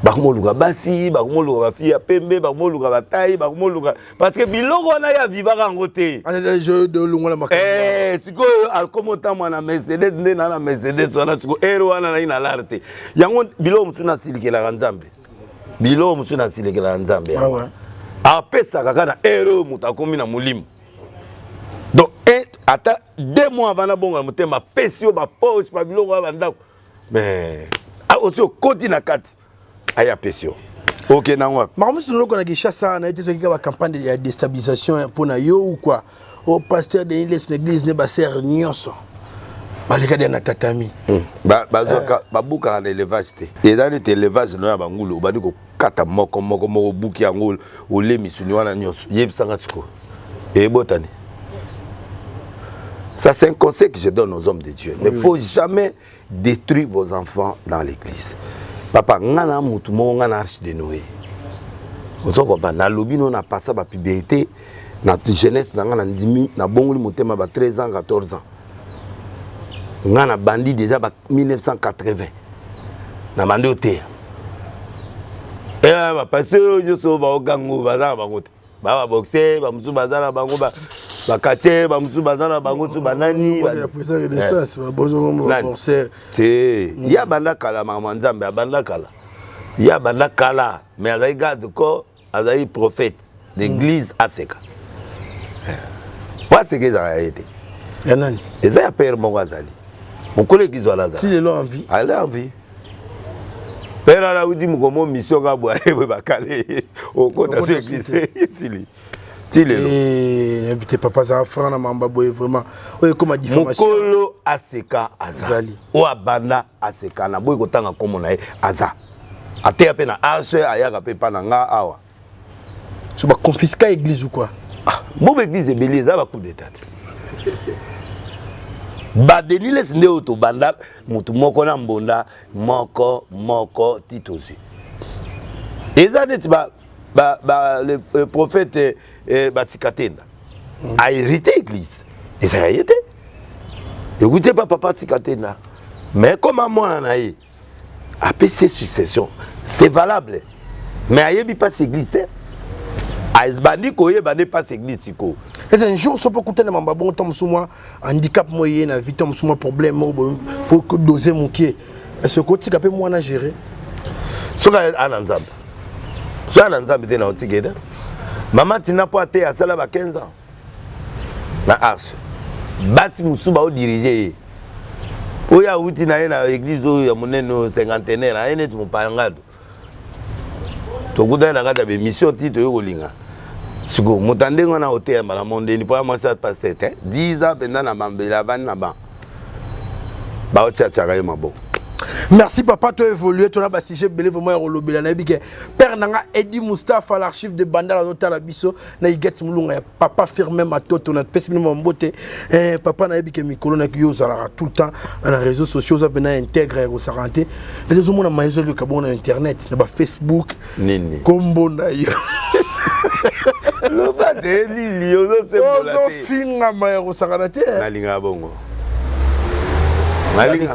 Bakumoluka basi, bakumoluka fille ya pembe, bakumoluka bataille, bakumoluka parce que biloko wana ya vivaka ngote. Ana jeu de lungola makamba. Siko alkomota mwana Mercedes ndena na Mercedes wana siko ero wana na ina larte. Yango biloko mutuna silikela nzambe. Biloko mutuna silikela nzambe. Ah ouais. Apesa kaka na ero mutakomi na mulimo. Donc ata 2 mois avant na bonga mutema pesio ba poche ba biloko ba ndako. Mais aussi au koti na kati. Aya pesio. Ok, non. Mais si nous avons ça, on a été une campagne de déstabilisation pour nous ou quoi. Au pasteur de l'église ne va servir nyonso. Ba les gars de tatami. Babuka na élevage te. Et dans l'élevage na bangulu, obandi ko kata moko buki angulu, ole misuni wana nyonso. Yebisanga siko. Et botani. Ça c'est un conseil que je donne aux hommes de Dieu. Il ne faut jamais détruire vos enfants dans l'église. Papa, ngana mutu mo ngana arche de Noé. Ozo ko ba na lobi no na passa ba puberté. Na jeunesse na ngana ndimi na bongoli motema ba 13 ans 14 ans ngana bandi déjà ba 1980 na bandi oté ba passé yo so ba ogango bazana bangote ba boxer ba musu bazana bango ba kache ba musu bazana bango su banani la puissance de l'essence ba bozo ba boxer c'est ya banda kala mama nzambe ya banda kala mais azai garde ko azai prophète l'église aseka. Pas ce que ça a été. Et ça a peur mon azali. Mon collègue qui là. Si les gens ont envie. Elle a envie. Père là où dit mon mission à boire et va caler au compte de l'église. Si les tes papas ça franc na mamba boy vraiment. Oui comme a diffamation. Mokolo aseka azali. O abanda aseka na boy kotanga comme na aza. Ate ape na arche ayaka pe pa na nga awa. Tu vas confisquer l'église ou quoi? Bon église belé ça va coup d'état. Ba denile sinde auto banda mutu moko na mbonda moko titozi. Eza net le prophète Batikatenda a hérité l'église. Et ça a été. Écoutez pas papa Batikatenda. Mais comment moi na yé a PC succession, c'est valable. Mais ayebi pas l'église. Aisbandi koye bande pas église siko. Et un jour so peut coûter na mamba bon tom souma handicap moyen na vie tom souma problème faut que doser mon pied. Est-ce que tu capé moi na gérer? So ka ananzamba. So ananzamba te na otigeda. Maman tina po ate asala ba 15 ans. Na arche. Basi musuba o diriger. Oya uti na ye na église o ya moneno cinquantenaire ene tu mpangado. Tokuda na kata be mission tito yo kolinga. Siko mutande ngona hotel mala monde ni po moi ça pasteur 10 ans pendant na mambela van na ba. Ba o tcha tcha mabo. Merci papa, tu as évolué, tu as bâti j'ai belé vraiment relobé na bike. Père nanga Edi Mustafa l'archive de Bandala notala biso na iget mulunga papa firmé ma toto na pesiment mbote papa na bike mikolo na kiyo zala tout le temps na réseaux sociaux ça venait intégrer au saranté. Les hommes na maison de Kabon na internet na ba Facebook nini. Kombo na yo. Le bas de Lili ozo se bolate. Ozo finga maero saranté. Na linga bongo.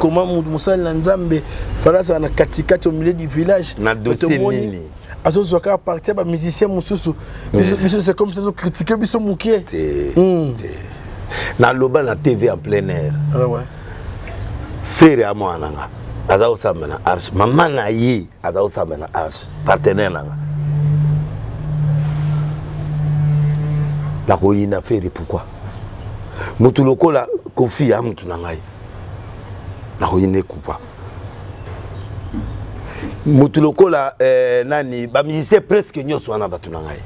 Comment Moussa Nzambe Farasa na katikati au milieu du village na dossier nini azo ka partir ba musicien mususu biso c'est comme ça critiquer biso mukie na loba na TV en plein air ouais faire à moi nanga azao samana arche maman na yi azao samana arche partenaire nanga la koyina faire pourquoi mutu lokola kofi am mutu nangai na koyine kupa mutu lokola nani ba musicien presque nyonso wana batu nangai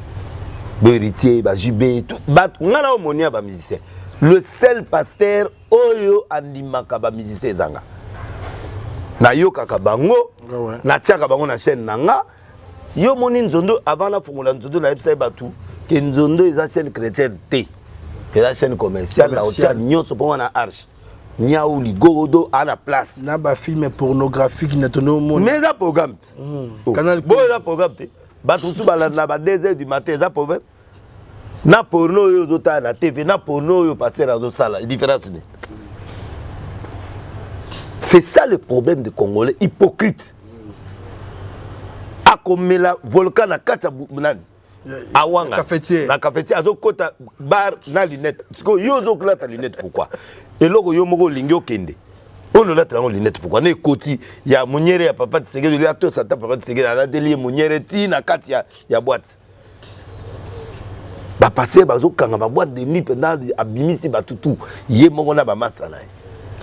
ba héritier ba jubé tout ba ngana omonia ba musicien le seul pasteur oyo andimaka ba musicien zanga na yokaka bango na tiaka bango na chaîne nanga yo moni nzondo avant la fongola nzondo na yebisa batu ke nzondo eza chaîne chrétienne té eza chaîne commerciale na otia nyonso po na arche Niaou Ligodo à la place. Na ba film pornographique na tono monde. Mais ça programme. Canal bon ça programme. Ba tout ba na ba 2h du matin ça problème. Na porno yo zota na TV na porno yo passer dans zo sala, différence ni. C'est ça le problème des Congolais hypocrites. Akomela volcan na kata bunani. Awanga. Na cafetière azo kota bar na lunette. Parce yo zo klata lunette pourquoi? Et logo yo moko lingyo kende. On ne l'a trango lunette pourquoi? Ne koti ya munyere ya papa tsenge de l'ato ça ta papa tsenge na atelier munyere ti na kati ya boîte. Ba passer bazo kanga ba boîte de nuit pendant abimisi ba tutu ye moko na ba master na.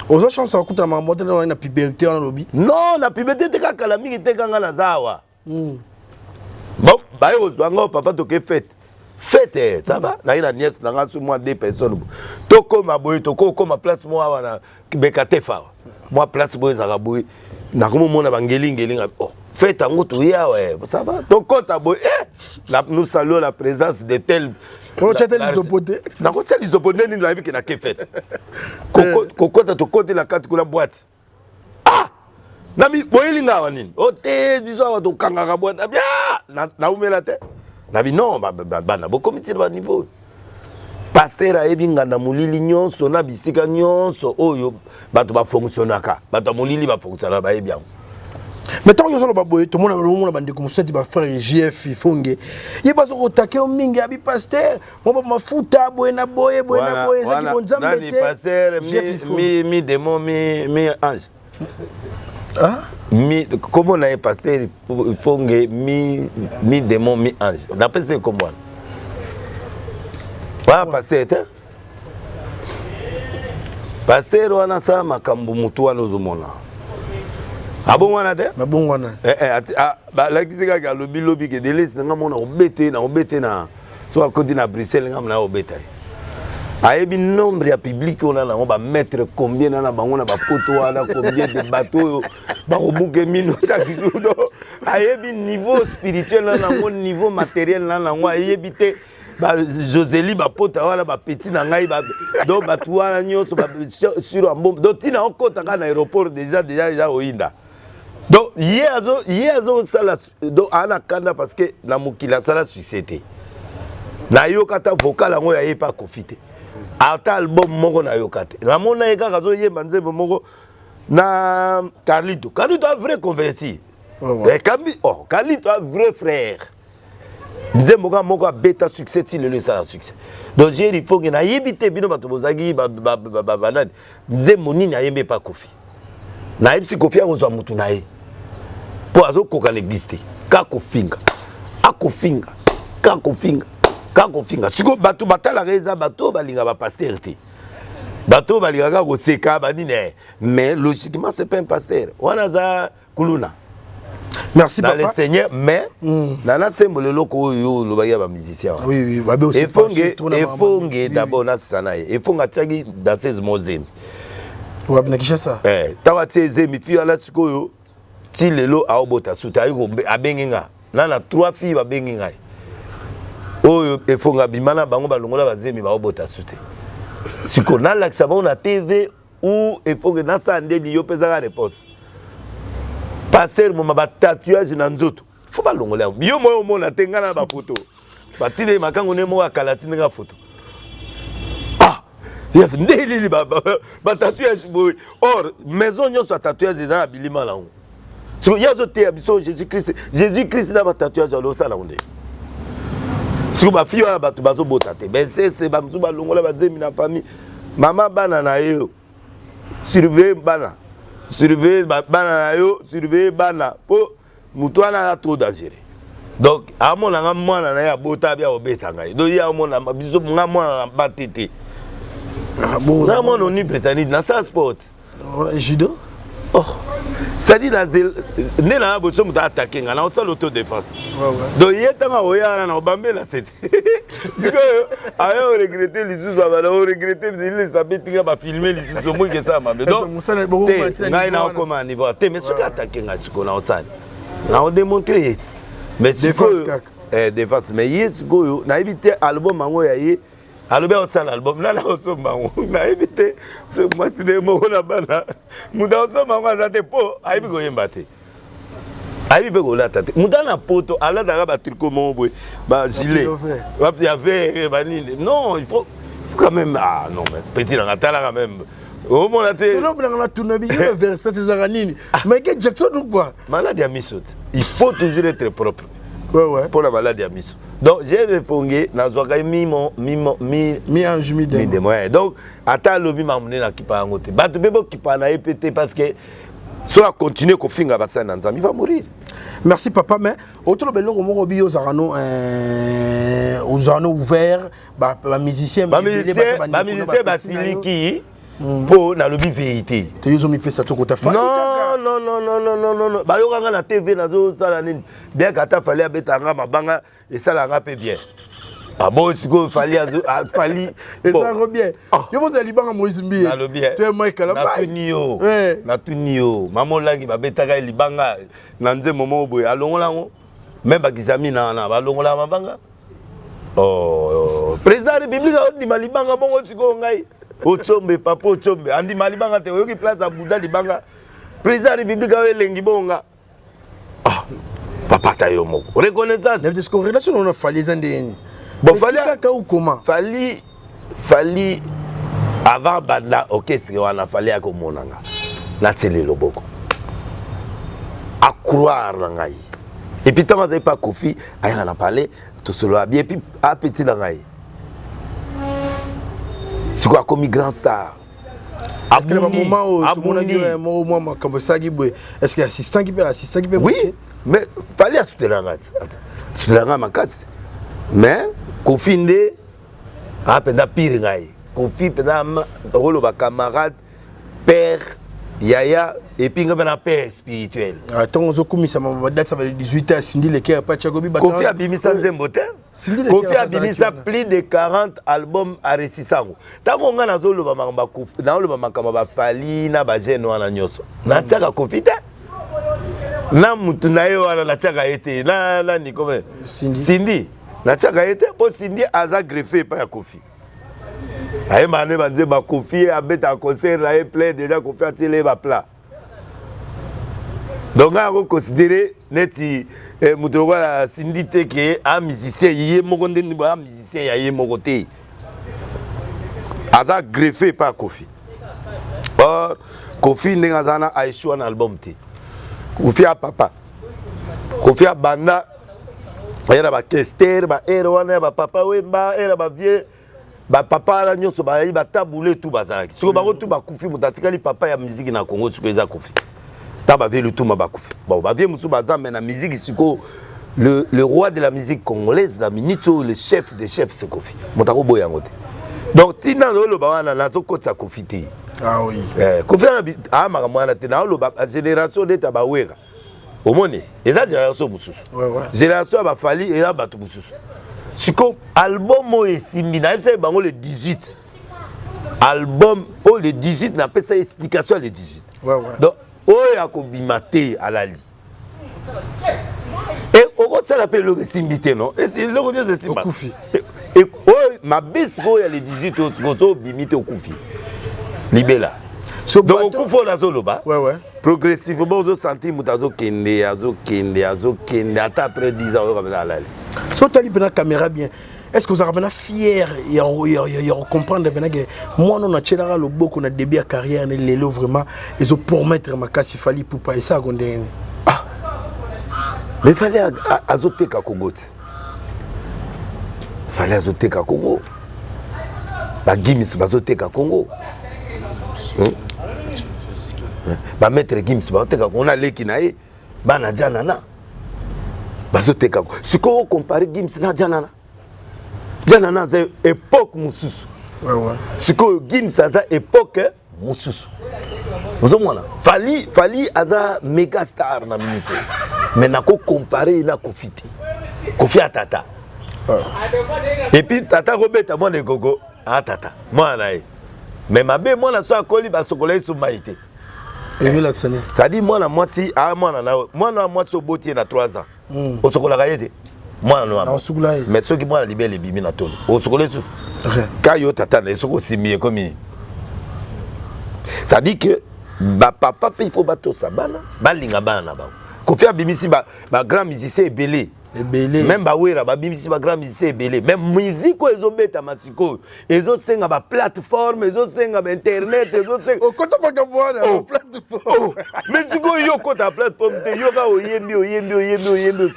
Ozo chance akuta ma moto na puberté on lobby. Non, na puberté te kaka la mingi te kanga na zawa. Bon, bah, papa, tu fête. Fête, ça va? Là, il y a une nièce, dans moi, 2 personnes. Toko ma boy, toko ma place, moi, Bekatefa. Moi, place, boy, Zaraboui. N'a comme mon avangéling, oh, fête en autre, ouais, ça va? Toko ta boy, nous saluons la présence de tels. On tient les opposés. N'a pas les opposés, ni la vie qui n'a qu'à fait. Coco, t'as ton côté la carte de la boîte. Ah! Nami, boyelinga wanini? Oh, t'es, disons, ton kangara boîte, bien! Na où met la tête? Nabi non, na bo comité de niveau. Pasteur a ebinga na mulili nyonso na bisika nyonso oyo bato ba fonctionnaka. Bato mulili ba fonctionnaka ba ebia. Mais tant que ça ba boye tout le monde bande comme ça ba frère JF Fonge. Ye bazo ko taker mingi abi pasteur, mo ba mafuta boye na boye ça qui bon nzambe te. Pasteur mi démon mi ange. Hein? Comment on a pasteur Fonge mi démon mi ange. D'après c'est comment? Wa pasteur te. Pasteur wana sa makambo mutu wana ozomona. Abon wana te? Abon wana. Ba la kisika ka lobi ke delesi nga mona obete na so akodi na Bruxelles nga mona obeta. Ayebi nombre ya public on a ba mettre combien na bango na ba poto wana combien de bateaux ba obuke mino chaque jour. Ayebi niveau spirituel na ngo niveau matériel na ngo ayebi te ba Josélie ba poto wana ba petit na ngai ba do ba tuana nyoso ba sur un bombe do tina okota na aéroport déjà oinda. Donc yezo sala do ana kanda parce que na mukila sala suicide. Na yokata vocal ngo ya pas profiter. Ata album moko na yokate. Na mona eka kazo yemba nzembo moko na Carlito. Carlito a vrai converti. Carlito a vrai frère. Nzembo ka moko a beta succès ti le ça succès. Donc il faut que na yebite bino bato bozagi banani. Nzembo nini ayembe pas Kofi. Na yebisi Kofi a kozwa mutu na ye. Po azo koka n'existe. Ka kofinga. Akofinga. Ka kofinga. Kakofinga siko bato batala reza bato balinga ba pasteur te bato balinga ka koseka banine mais logiquement c'est pas un pasteur wana za kuluna. Merci dans papa le Seigneur mais nana symbole loko yo lo ba ya ba musicien oui babe aussi efonge d'abord na sana efonga tiaki dans 16 mozemi wa bina kishasa tawa 16 mi fi ala siko yo ti lelo aobota suta ayo abenginga nana 3 filles babenginga. Oh, il faut que bimana bango balongola bazemi ba obota sute. Siko na laksa ba na TV ou il faut que na sa ndeli yo pesa ka réponse. Passer mo ba tatouage na nzoto. Faut ba longola. Yo mo mona tenga na ba photo. Ba tile makango ne mo akalati nga photo. Ah, il y a ndeli ba tatouage boy. Or maison nyo sa tatouage za bilima la on. Siko ya zo te abiso Jésus-Christ na ba tatouage lo sala onde. Si vous avez un bateau, c'est longola bazemi na famille. Maman bana na yo. Surveille bana. Surveille bana na yo, surveille bana. Po mutuana a trop dangereux. Donc à mon anga mwana na ya bota bia obeta ngai. Donc ya mona biso nga mwana batete. Bon, na mona ni prétendit na ça sport. Judo. Oh. Ça dit na né na boso muta attaquer nga na auto défense. Donc il est en oya na obambe la c'était. Diko ayo regretter les sous va regretter les sabeti ba filmer les sous mo que ça ma. Donc ngai na comment niveau te mais ce qui attaquer nga siko na osani. Na on démontrer mais défense mais yes go na éviter album mango ya ye alobe osala album na oso mango na éviter ce moi c'est mo na bana muda oso mango azate po aibi go yemba te. Aïe bego la tête. Moudana poto ala dara ba tricot mon boy ba gilet. Ba ya vert ba ni. Non, il faut quand même non mais petit la tala quand même. Au moins la tête. C'est l'homme dans la tournabi il vers ça c'est Zaranini. Mais que Jackson ou quoi? Maladie à misot. Il faut toujours être propre. Ouais. Pour la maladie à misot. Donc j'ai fongé na zoka mi ange mi de. Donc ata lobi mamune na kipa ngote. Ba to bebo kipa na EPT parce que si on continue à faire ça, il va mourir. Merci papa, mais autour de l'eau, on a ouvert, les musiciens, Basiliki, po na lobi vérité. Te yozo mi pesa to kota fali. Non. Ba yo kanga na TV nazo sala nini. Bien kata fali abetanga mabanga et sala nga pe bien. Ah bon, siko fali fali. Et ça va bien. Yo vous allez libanga Moïse Mbi. Na lo bien. Tu es moi kala. Na tunio. Maman langi ba betaka libanga na nze momo boy alongola ngo. Même ba kizami na ba longola mabanga. Oh, président république a dit malibanga bongo siko ngai. Ochombe papa ochombe andi malibanga te oyoki place à Bouddha libanga. Président république a elengi bonga. Ah, papa tayo moko. Reconnaissance. N'est-ce que relation on a fallu zandeni. Bon, fallait avant banda orchestre on a fallu à komonanga na télé loboko à croire ngai et puis tant que pas Kofi on a parlé tout cela bien puis à petit ngai c'est quoi comme grand star est-ce que le moment où tout le monde a dit moi comme ça est-ce que assistant qui peut oui mais fallait soutenir ma casse mais Kofi nde a penda pire ngai Kofi penda rolo ba camarade père yaya et puis ngaba père spirituel attends zo kumisa ma date ça va le 18 Cindy le kia pa chagobi ba Kofi abimisa nzembo te Kofi abimisa plus de 40 albums à récisango tango nga nazo loba makamba Kofi na loba makamba ba fali na ba jeune wana nyoso na tiaka Kofi te na mutu na yo wana na tiaka ete na ni comme Cindy na tiaka ete po Cindy aza greffé pa ya Kofi aye mané banze ba Kofi abeta concert na e plein déjà Kofi atile ba plat donc on considérer neti mutu kwa Cindy te ke a musicien yé moko ndeni ba musicien ya yé moko te aza greffé pa Kofi or Kofi ndenge azana aishwa na album te Kofi a papa Kofi a banda era ba kester ba erwana ba papa wemba era ba vie ba papa la nyoso ba ba tabule tout bazaki siko ba tout ba Kofi mutatikali papa ya musique na Congo siko eza Kofi ta ba vie le tout ma ba Kofi bon ba vie musu baza mais na musique siko le roi de la musique congolaise la minito le chef des chefs c'est Kofi mutako boyango te donc tina lo ba wana na zokotsa Kofi te ah oui Kofi a makamwana te na lo ba génération de tabawera omoni eza génération mususu génération ba fali et ba tout mususu siko album o esimbi na ebisa bango le 18 album o le 18 na pesa explication le 18 donc o ya ko bimate alali et o ça l'appelle le esimbi te non et c'est le rodier de simba Kofi et o ma bise ko ya le 18 o siko so bimite o Kofi libela donc Kofi na zoloba progressivement vous sentez mutazo kende azo kende ata après 10 ans comme ça alali so tali pena caméra bien est-ce que vous avez fier et comprendre que moi non a tchélara le beaucoup na début à carrière ne lelo vraiment ils ont pour mettre ma casse il fallait pour pas ça gondé ah mais fallait azoter ka Congo fallait azoter ka Congo ba Gims bazoter ka Congo ba maître Gims bazoter ka on a leki na ye ba na janana bazoter ka si ko comparer Gims na janana janana c'est époque mususu si ko Gims aza époque mususu vous mona fali aza méga star na minute mais na ko comparer na Kofi te Kofi atata et puis tata robeta mona gogo atata mona mais mabe mona so akoli ba sokola so maite ça dit mona moi si ah mona na mona moi so botier na 3 ans au sokola kayete mwana no mais ceux qui mwana libele bimi na tolo au sokola sous ka yo tata na soko simie comme ça dit que ba papa il faut bato sabana balinga bana na ba Kofi abimisi ba grand musicien belé même ba wera ba bimisi ba grand musicien belé même musique ko ezobeta masiko ezo senga ba plateforme ezo senga ba internet ezo senga kota ba kabwana plateforme mais siko yo kota plateforme te yo ka oyembi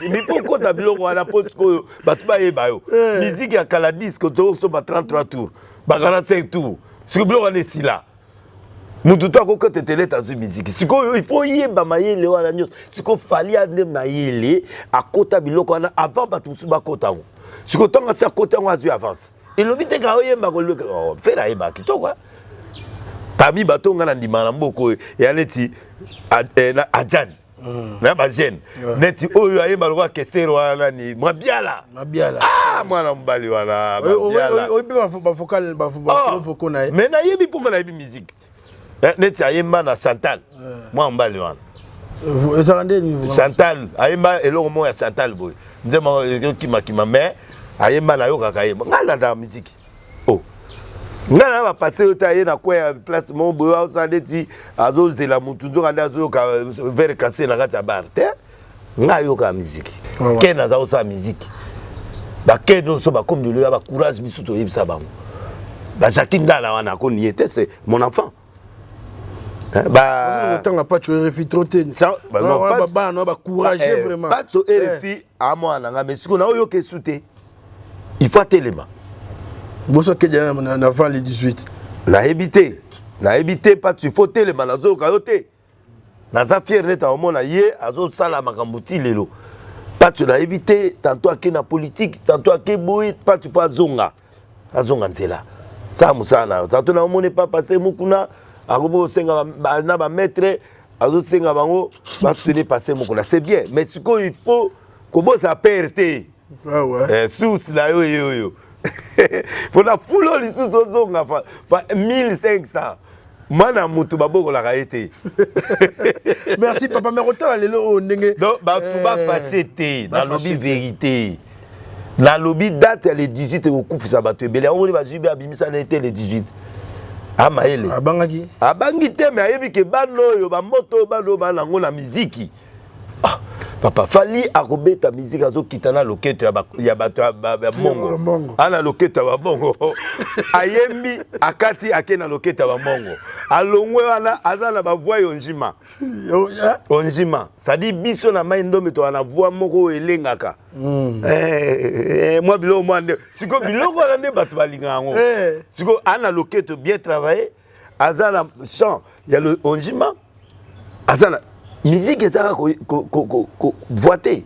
mais faut kota biloko wana poste ko batu ba yeba yo musique ya kala disque to so ba 33 tours ba 45 tours siko biloko ne sila mutu to ko tetele ta musique siko il faut yeba mayele wana nyos siko fali ande mayele akota biloko wana avant batu suba kota ngo siko tonga sa kota ngo azu avance et lobi te ka oyemba ko faire yeba kitoko parmi bato nga na ndima na mboko ya neti Adjan na ba jeune neti oyo ayemba lokwa kestero wana ni Mabiala mwana mbali wana Mabiala oyo ba vocal ba vocal na mais na yebi ponga na yebi musique neti ayemba na Chantal mwana mbali wana Chantal ayemba eloko mo ya Chantal boy nzema kima mais ayemba na yo kaka yemba ngala da musique ngana ba passer ota ye na kwa place mon boy ausandeti azozela mutu nzoka nda azoyoka verre cassé na kati ya bar te nga yoka musique ken aza osa musique ba ken so ba comme de ba courage biso to yebisa bango ba Jackie Ndala wana ko ni était c'est mon enfant ba tant pas tu RFI troté ba no ba courager vraiment pas tu RFI à moi na nga mais siko na oyo ke souté il faut téléma. Bosso que avant les 18. La évité pas tu faut télé manazo kayote. Naza fier neta au mona yé azo sala makambuti lelo. Pas tu la évité tantôt à na politique tantôt à boy pas tu fais zonga. Azonga nzela. Ça musana tantôt na mona pas passer mukuna arobo senga na ba maître azo senga bango ba soutenir passer mukuna. C'est bien mais ce qu'il faut que ça perte. Ouais. Sous la yo. Faut la foule les sous-zonga fa 1500 mana mutu baboko la kaete. Merci papa mais retour lelo ndenge donc ba tout ba fâché dans lobby vérité la lobby date le 18 au kufisa bato ebele on ba jubi abimisa na été le 18 amaele abangi te mais ayebi ke bano yo ba moto bano ba nango na muziki papa fali akobeta musique azo kitana loketo ya bato ya mongo ana loketo ya mongo ayembi akati akena loketo ya mongo alongwe wana azana ba voix onjima onjima ça dit biso na mai ndombe to ana voix moko elengaka moi bilo moi siko biloko wana nde bato balinga ngo siko ana loketo bien travaillé azana chant ya le onjima azana musique ezaka ko voité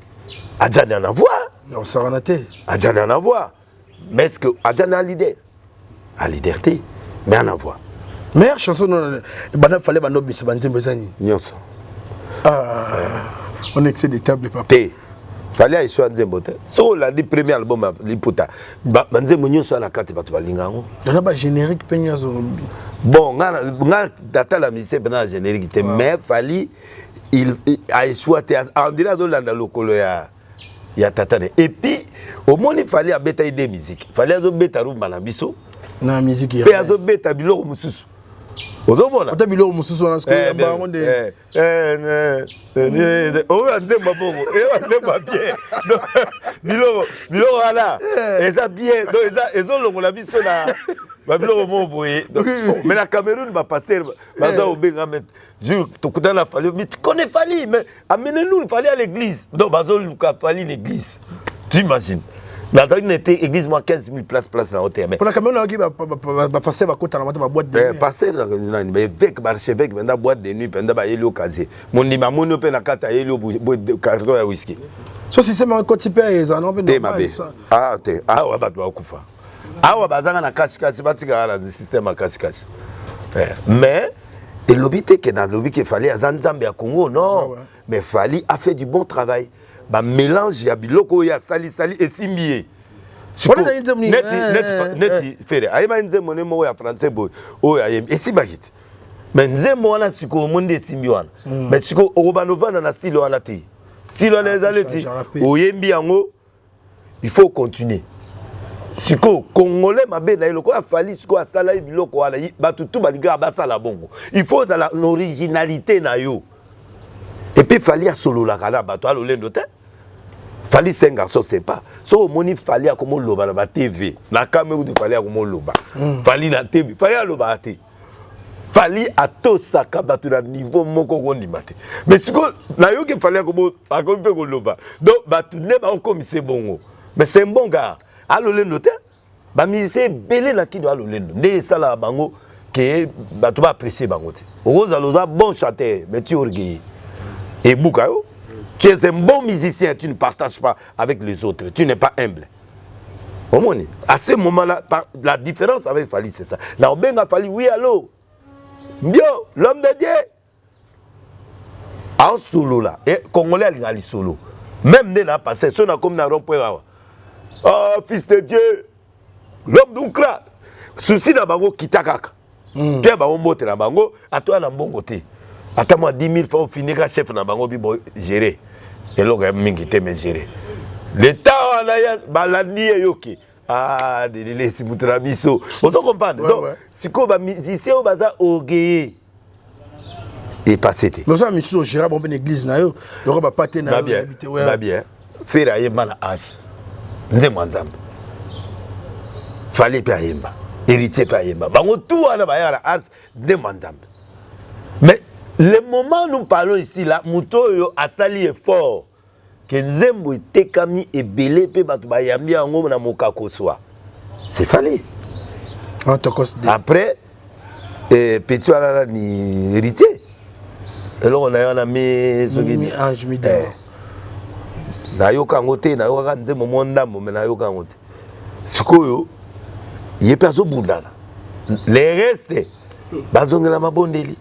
Adjana na voix non ça va naté Adjana na voix mais est-ce que Adjana a leader a liberté mais en voix meilleure chanson bana fallait bano biso banzembo zani nyonso on excès de table papa té fallait aisho nzembo te so la di premier album liputa banzembo nyonso na kati bato balinga ngo dona ba générique penyazo bon nga data la musique pendant générique te mais fallait il a échoué on dirait dans la lokolo ya tatane et puis au moins il fallait abeta des musique fallait azo beta rumba na biso na musique ya azo beta biloko mususu ozomona ota biloko mususu wana sko ya bango de o nzemba bongo nzemba bien biloko wana eza bien donc eza longola biso na babilo mo boye mais la Cameroun va passer baza obenga met jour tokuta na Fali mais tu connais Fali mais amenez-nous Fali à l'église donc bazo luka Fali l'église tu imagines la dernière était église moi 15 000 places na hôtel mais pour la Cameroun qui va passer va kota na boîte de nuit passer mais avec archevêque dans boîte de nuit pendant ba yelo kaze mon ndima mono pe na kata yelo carton ya whisky so système en côté pe ça non te wa ba to akufa awa bazanga na kashikashi batika la système à kashikashi mais et l'obité que dans l'obité qu'il fallait à Zanzambe à Congo non mais Fali a fait du bon travail ba mélange ya biloko ya sali et simbié net fere ayima nzemo ne mo ya français boy o ya et sibahit mais nzemo wana siko monde simbi wana mais siko obanovana na style wana te style les aleti oyembi yango il faut continuer siko congolais mabe na eloko afali siko asala biloko wala batutu baliga basala bongo il faut l'originalité na yo et puis fali a solo la kana bato alolendo te fali c'est un garçon c'est pas so moni fali a comme loba na ba TV na Cameroun du fali a comme loba fali na TV fali a loba te fali a to saka bato na niveau moko kondi mate mais siko na yo ke fali a comme pe ko loba donc bato ne ba comme c'est bongo mais c'est un bon gars alolendo te ba musicien belé na kino alolendo nde sala bango ke bato ba apprécier bango te oza loza bon chanteur mais tu orgueilleux et Bukayo tu es un bon musicien tu ne partages pas avec les autres tu n'es pas humble au moins à ce moment là la différence avec Fali c'est ça là on benga Fali oui allô Bio, l'homme de Dieu. En solo là, et Congolais a li solo. Même n'a passé, son a comme na rond-point. Oh, fils de Dieu, l'homme d'Oukra. Souci na bango kitakaka. Pierre bango mote na bango, à toi na bon côté. Attends-moi 10 000 fois finir ka chef na bango bibo gérer. Et l'on a mingi te me gérer. L'État on a balani yoki. Ah, dédélé si boutra biso. On se comprend. Donc, si ko ba musicien au baza ogé. Et passé. Mais ça monsieur au Gérard bon église na yo, le roi pas té na habité ouais. Va bien. Faire ayemba na âge. Ndembo nzambe. Fallait pas ayemba. Héritier pas ayemba. Bango tout ana ba ya la âge ndembo nzambe. Mais le moment nous parlons ici là, muto yo asali effort. Que nzembo tekami ebele pe batu ba yambi yango na mokako swa. C'est fallait. Après petit ala ni héritier. Et là, on a mis Ange Midero. Nayoka ngote, nayoka nze momonda mo nayoka ngote. Sikoyo, il est perso boudana. Les restes, bazongela mabondeli.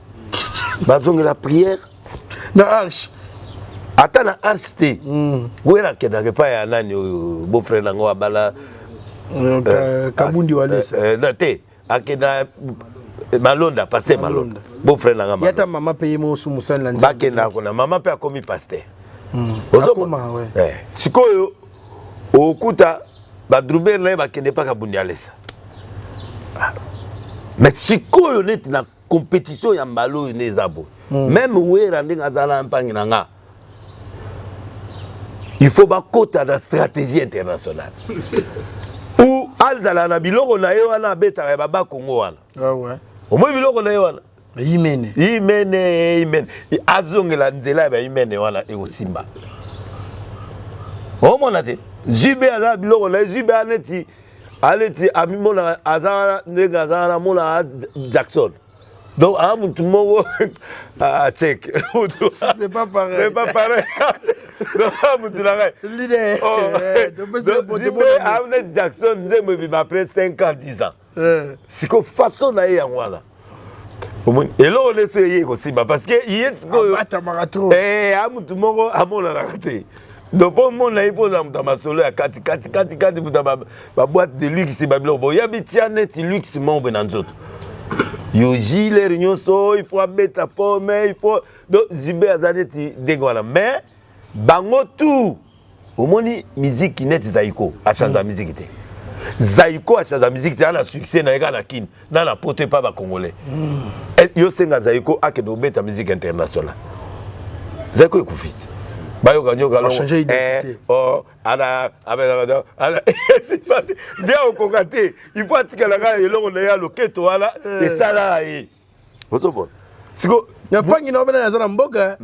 Bazongela prière. Na arche. Ata na arche te. Wera kena ke pa ya nani beau frère nango abala. Kabundi walesa. Na te, akena Malonda, passé Malonda. Beau frère nanga Malonda. Yata maman paye mo sou musana lanza. Bakena kona maman pe a commis pasteur. Okoma ouais. Sikoyo okuta ba druber na ba kende pa kabundi alesa. Mais sikoyo net na compétition ya mbalo ne zabo. Même wera ndinga zala mpangi nanga. Il faut ba kota na stratégie internationale. Ou alzala na biloko na yo wana beta ba ba Congo wana. Ah ouais. Au moins biloko na yo wana. Imene. Azongela nzela ba imene wana e osimba. O mona te. Jibe ala biloko na jibe aneti. Aleti amimona azara ndega azara mona Jackson. Donc à mutu mongo check. C'est pas pareil. C'est pas pareil. Donc mutu la gai. Leader. Jibe Ahmed Jackson nzembe bi après 5 ans 10 ans. C'est que façon na ya wana. Et là on laisse y kosimba parce que hier amutu mongo amona la kate. Donc pour mon il faut za masolo ya kati ba boîte de luxe c'est babilo bo ya bitia net luxe mon benanzoto. Yo gile réunion so il faut mettre forme il faut donc jibe azaneti degwana mais bango tout au moni musique net zaiko a changer musique te. Zaiko a changer musique te na succès na ega na kin na na pote pas ba congolais. Yo senga Zaiko a que beta musique internationale. Zaiko ekufiti. Bayo ganyo galon. Changer identité. Oh, ana c'est pas bien au Congate. Il faut attika la gars eloko na ya loketo wala et ça là et. Osobon. Siko ya pangi na bana za mboga.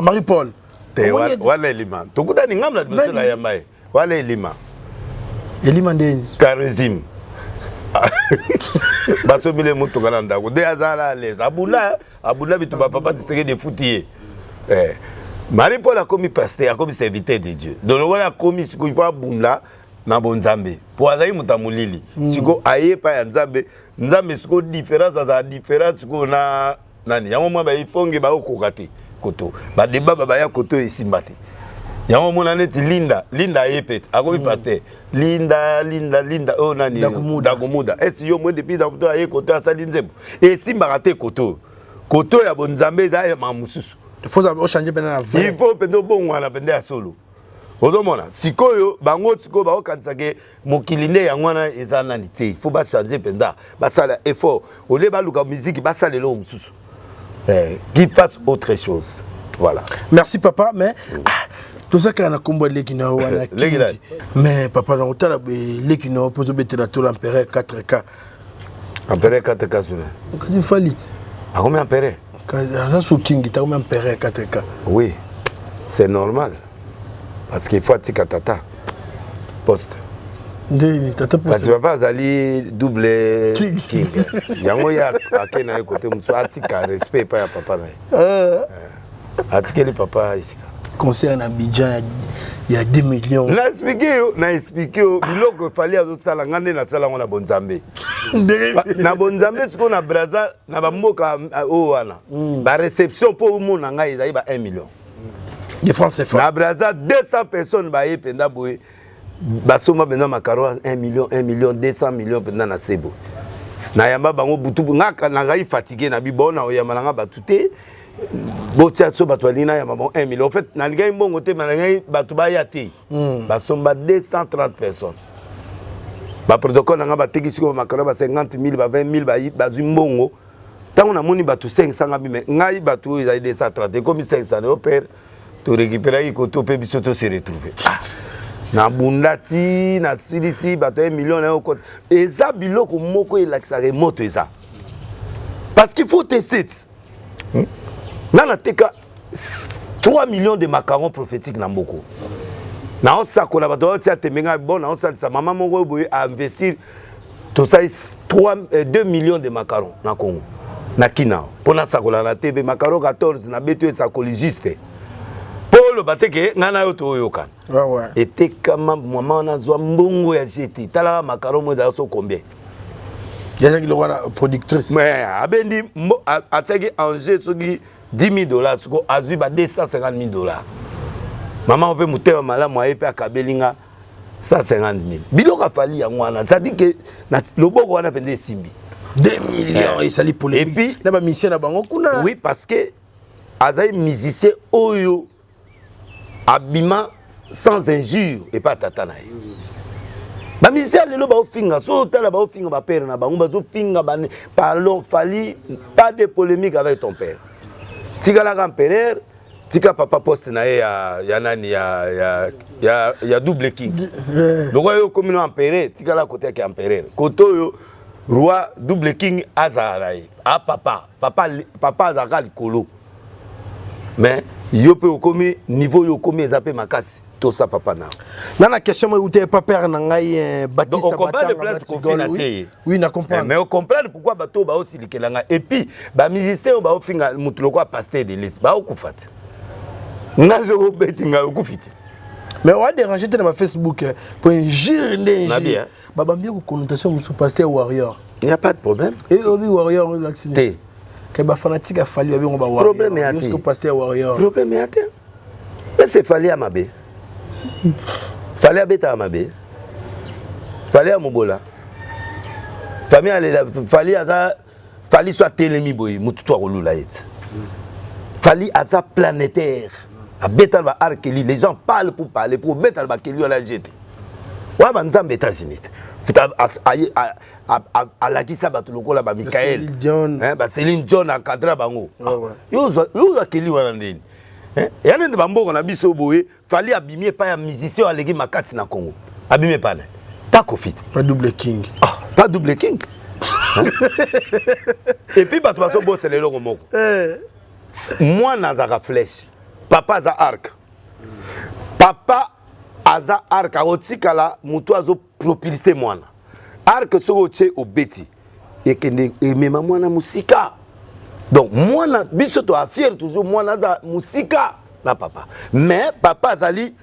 Marie Paul. Te wala elima. Tokuta ni ngamna bisela ya mai. Wala elima. Elima ndeni. Charisme. Baso bile mutu kana ndako de azala les abula bitu papa tiseke de foutier Marie Paul a commis pasteur a commis serviteur de Dieu donc on a commis ce qu'il faut abunda na bonzambe pour azali mutamulili siko aye pa ya nzambe siko différence za différence ko na nani yango mwa ba ifonge ba okokate koto ba débat ba ya koto esimbate yango mona neti linda yepet akomi pasteur linda oh nani Dagumuda est yo mo depuis dans to aye koto asali nzembo et simba te koto ya bonzambe za ya mamususu il faut changer pendant la il faut pendo bon wana pende ya solo ozomona sikoyo bango siko ba okansake mokilinde yango wana eza nani te il faut ba changer penda ba sala effort ole ba luka musique ba sala lo mususu qui fasse autre chose voilà merci papa mais tout ça qu'on a combattu les Guinéens mais papa dans autant les Guinéens pour mettre la tour l'empereur 4K empereur 4K sur quand il fallait à combien empereur ça sous king tu as combien empereur 4K oui c'est normal parce qu'il faut attika tata poste parce que papa azali double king yango ya akena côté mutu attika respect pas ya papa na attika le papa ici concert en Abidjan il y a 2 millions. Na expliqué biloko fallait azosala ngane na sala ngona bonzambe. na bonzambe siko na Brazza na bamboka wana ba réception pour mona ngai ezali ba 1 million de francs CFA na Brazza 200 personnes ba yependa boye basoma bena makaro 1 million 200 millions penda na sebo na yamba bango butu ngaka na ngai fatigué na bibona oyamba nga batute botia so batwalina ya maman 1 million en fait na ngai mbongo te na ngai batu ba yate basomba 230 personnes. Ba protocole nga bateki siko makaro ba 50,000 ba 20,000 ba zimbongo tango na moni batu 500 ngabi mais ngai batu ils 230 comme 500 au père to récupérer ikoto pe biso to se retrouver na bundati na silisi batu 1 million na okot eza biloko moko elakisa remote eza parce qu'il faut tester na teka 3 millions de macarons prophétiques na mboko. Na on sakola ba do tia temenga bon na on sa maman moko boye a investir tout ça 2 millions de macarons na Congo na Kina pour na sakola na TV macarons 14 na beto sakoli juste pour le bateke ngana yo to yoka ouais était kama maman na zwa mbongo ya jeti tala macarons mo za so combien déjà qu'il aura productrice mais abendi a tagi Angers soki $10,000 soko azui ba $250,000. Maman peut monter au malade moi et puis à kabelinga 150,000. Biloko a fallu à moi ça dit que le boko on a pendé 6,000. 2 millions et ça li polémique. Et puis là ba musicien na bango kuna. Oui parce que azai musicien oyo abima sans injure et pas tatana. Ba musicien lelo ba ofinga so tala ba ofinga ba père na bango ba zo finga ba parlons fali pas de polémique avec ton père. Tigala empereur tika papa poste na ya nani ya double king. Loko yo comme no empereur tika la côté ki empereur. Koto yo roi double king azaraï. Ah papa azaka likolo. Mais yo pe okomi niveau yo komi ezapé makasi. Tout ça papa na. Dans la question moi où pas père na ngai Baptiste. Donc on comprend le place qu'on fait là. Oui, na comprendre. Mais on comprend pourquoi bato ba aussi likelanga et puis ba musicien ba ofinga mutu lokwa pasteur de l'Est ba okufata. Nazo obetinga okufita. Mais on va déranger dans ma Facebook pour un gire ndé. Baba mbia ko connotation musu pasteur warrior. Il n'y a pas de problème. Et obi warrior l'accident. Que ba fanatique a fallu ba on ba warrior. Problème est parce que pasteur warrior. Problème est atteint. Mais c'est fallu à mabe. Fallait à Beta Amabe, fallait à Mobola, fallait soit Télémi Boy, Moutou Roulaït. Fallait à sa planétaire, à Beta Arkeli, les gens parlent pour parler, pour Beta Bakeli à la jeter. Ouais, Banzam Beta Zinit. À la Kissa Batuloko là, Michael, Céline John à Kadra Bango. Yo Akeli Warandine. Et alors, on a biso boé, fallait abîmer pas un musicien à l'église Makasi na Congo. Abîmer pas. Pas Kofit. Pas double king. Ah, pas double king. Et puis, bah, tu vas se c'est le logo moko. Moi, nazara flèche. Papa za arc. Papa aza arc. A otikala, mutu azo propulser moi. Arc so oche au beti. Et que me maman na musika. Donc moi na biso to fier toujours moi na za musika na papa. Mais papa zali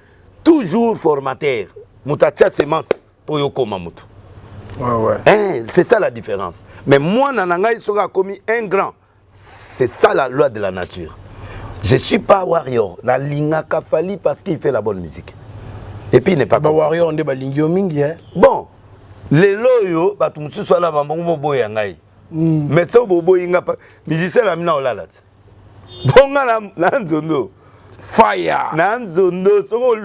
toujours formateur. Mutatia semence pour yo koma mutu. Ouais. C'est ça la différence. Mais moi na ngai soka commis un grand. C'est ça la loi de la nature. Je suis pas warrior. La linga kafali parce qu'il fait la bonne musique. Et puis il n'est pas warrior on de balingi o mingi hein. Bon, les loyo batu musu so la bambongo boya ngai. Mais ça bobo inga musicien la mina olalat bonga na nzondo fire na nzondo so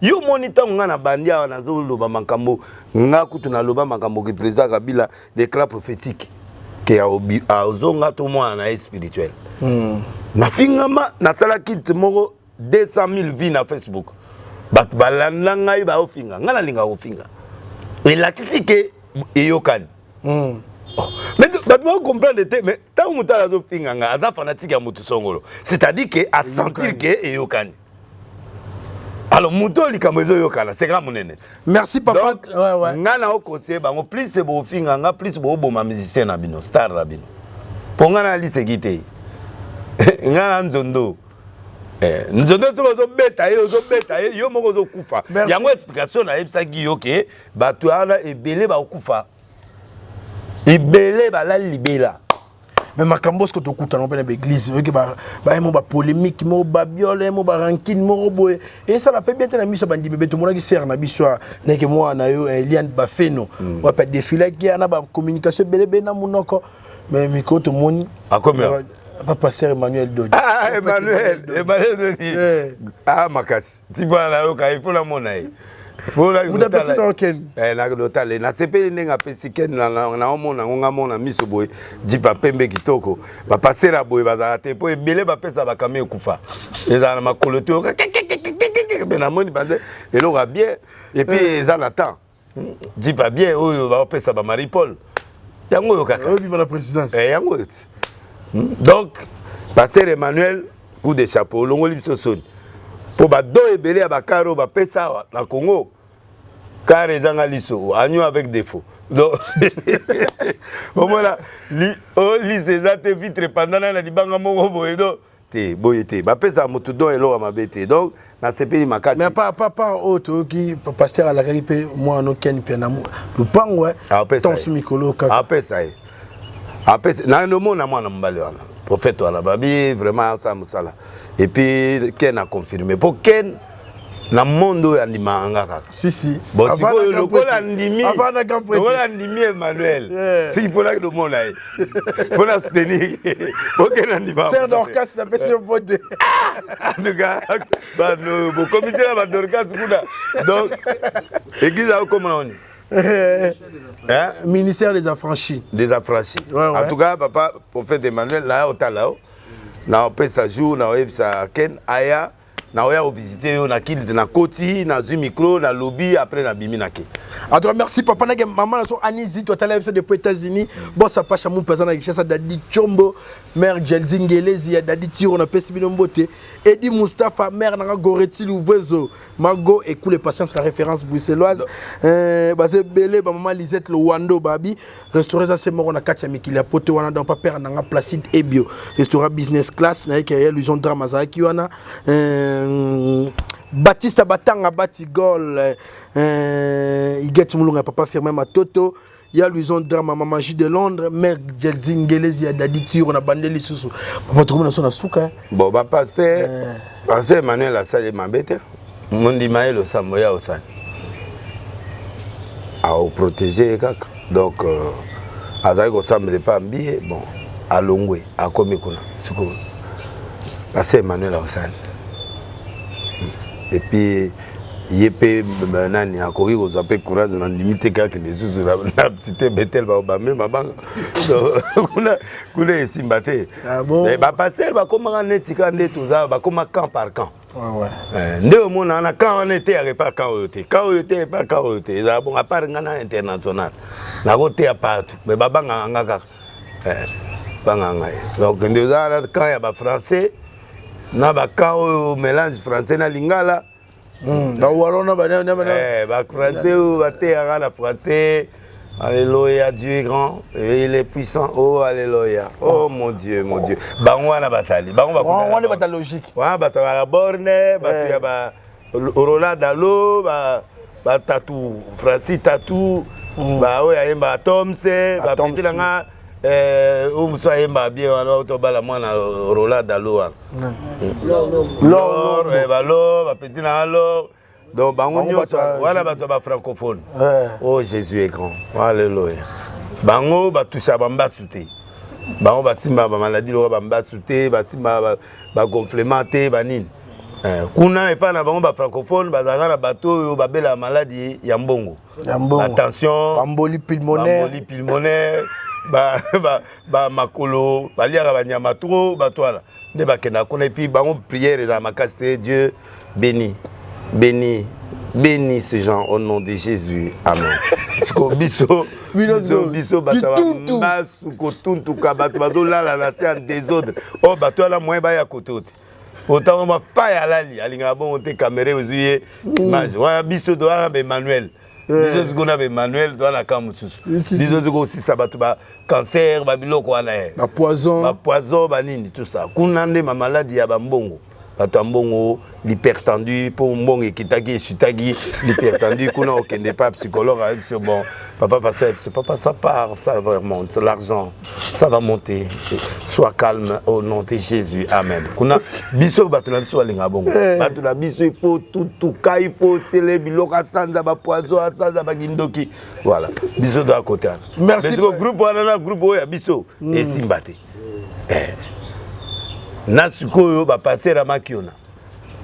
yo monitor nga na bandia na zo loba makambo nga kutu na loba makambo ki président Kabila décret prophétique que a ozonga to moi na spirituel na fingama na sala kit moko 200,000 vues na Facebook bat balanda ngai ba ofinga nga na linga ofinga et la kisike eyokani. Mais tu vas comprendre, mais tant que tu as des finganga, tu es fanatique à Moutou Songolo. C'est-à-dire que à sentir que est yokani. Alors Moutou likamezo yokana, c'est grand mon net. Merci papa. Donc, ouais. Ngana au conseil, bango plus c'est beau finganga, plus beau ma musicien nabino, star nabino. Pour ngana li segite. Ngana nzondo. nzoto soki ozobeta ye yo moko ozokufa yango explication nayebisaki yo ke bato wana ebele bakokufa ebele balali libela. Mais makambo ce que tu écoutes dans l'église, il y a des polémiques, des babioles, des rancines, et ça n'a pas bien été la mise à bandi bébé tout le monde qui sert na biswa que moi na yo Eliane Bafeno on va pas défiler qui a na communication bébé na monoko mais micro tout le monde à combien pas passer Emmanuel Dodi. Ah Emmanuel Dodi. Ah makasi tu vois là il faut la monnaie. Vous petit dans Ken. Na l'hôtel na sepeli nenga pesi Ken na omona ngonga mona miso boy di papembe kitoko ba passer la boy bazara te po ebele ba pesa ba kamé kufa. Eza na makoloto na moni bande elo ga bien et puis eza na temps. Di pas bien oyo ba pesa ba Marie Paul. Yango yo kaka. Vive la présidence. Yango. Donc passer Emmanuel coup de chapeau longoli biso soni. Pour do ebele ba karo ba pesa na Congo car ezanga liso agneau avec défaut donc au moins là li c'est vitre pendant na dibanga moko boye do te boye te ba pesa moto do elo ma bete donc na sepeli makasi mais pas autre qui pasteur à la grippe moi no ken pe na le pango ton mikolo ka apesa na no mona mwana mbale wana prophète wana babi vraiment ça musala et puis Ken a confirmé pour Ken na mondo ya ndimanga kaka si bon si ko lokola ndimi lokola ndimi Emmanuel si pour la le monde là faut la soutenir OK na ndimanga faire d'orchestre na pesi vote en tout cas bah no bon comité là d'orchestre kuna donc église a comment on est ministère des affranchis en tout cas papa prophète Emmanuel là au talao na pesa jour na websa Ken aya na oya visiter yo na kili na koti na zu micro na lobby après na bimi na ke. En tout cas merci papa na maman na so Anizi toi tala episode depuis États-Unis bon ça pas chamu présent na Kinshasa Dadi Chombo mère Gelzingelezi ya Dadi Tiro na pesi bino mbote Edi Mustafa mère na Goreti Louvezo Mago et coule patience la référence bruxelloise basé belé ba maman Lisette Lwando babi restaurant ça c'est moro na katia mikili ya pote wana donc papa na nga Placide Ebio restaurant business class na ke illusion drama za ki wana Baptiste Batanga Batigol Iget Mulunga papa firmé ma toto ya Luison drama maman J de Londres mère Gelzingelezi ya Dadi Tiro na bandeli susu papa tout na sona suka bon ba pasteur Emmanuel Asale mabete mondi maelo samoya osani a protéger kaka donc azali ko semble pas mbié bon alongwe akomi kuna siko pasteur Emmanuel Asale et puis yepé nani akoki kozwa pe courage na limite kaka les zuzu na cité Betel ba même mabanga kuna esimba te mais ba passer ba koma netika nde toza ba koma camp par camp nde omona na camp on était à pas camp oyote pas camp oyote za bon à part ngana international na côté à partout mais babanga ngaka banga ngai donc nde za na camp ya ba français na ba camp mélange français na lingala ba français ou ba terre la français. Alléluia, Dieu est grand et il est puissant. Oh alléluia. Oh mon Dieu, mon Dieu. Bangwana basali. Bangwa on est pas logique. Wa bato la borne, bato ya ba Rola Dalo, ba tatou français tatou, ba oya yemba Tomse, ba pitilanga umso yemba bien wana to bala mwana Rola Dalo. Lor ba lo, ba pitilanga lo. Donc, voilà, francophone. Oh, Jésus est grand. Alléluia. Bango, toucha bamba souté. Bango, simba maladie, bamba souté, simba gonflement, banin. Kuna et pas na bango francophone, bazana bateau, babela maladie, yambongo. Attention. Bamboli pulmonaire. Makolo, baliara banyama trop, batwala. Ne bakena kuna et puis bango prière dans ma casté Dieu béni. Bénis ces gens au nom de Jésus. Amen. Biso désordre. Oh bato la moyen ba ya côté. Autant ma faille à l'ali, alinga bon te caméra ozuye. Wa biso do Emmanuel. Biso ko na Emmanuel do la kamususu. Biso ko aussi sabato ba cancer ba biloko wana. Ba poison ba nini tout ça. Kuna nde ma maladie ya ba mbongo. Batambongo, l'hypertendu, pour mbongo kitagi, chutagi, l'hypertendu, qu'on a aucun pas psychologue, c'est bon. Papa, papa, ça part, ça va remonter, c'est l'argent, ça va monter. Sois calme au nom de Jésus, amen. Kuna biso batuna biso alinga bongo. Batuna biso il faut tout cas, il faut télé biloka sanza ba poison, sanza ba gindoki. Voilà. Biso de à côté. Merci. Mais le groupe wana groupe oya biso et simbate. Nasuko ba passer à makiona.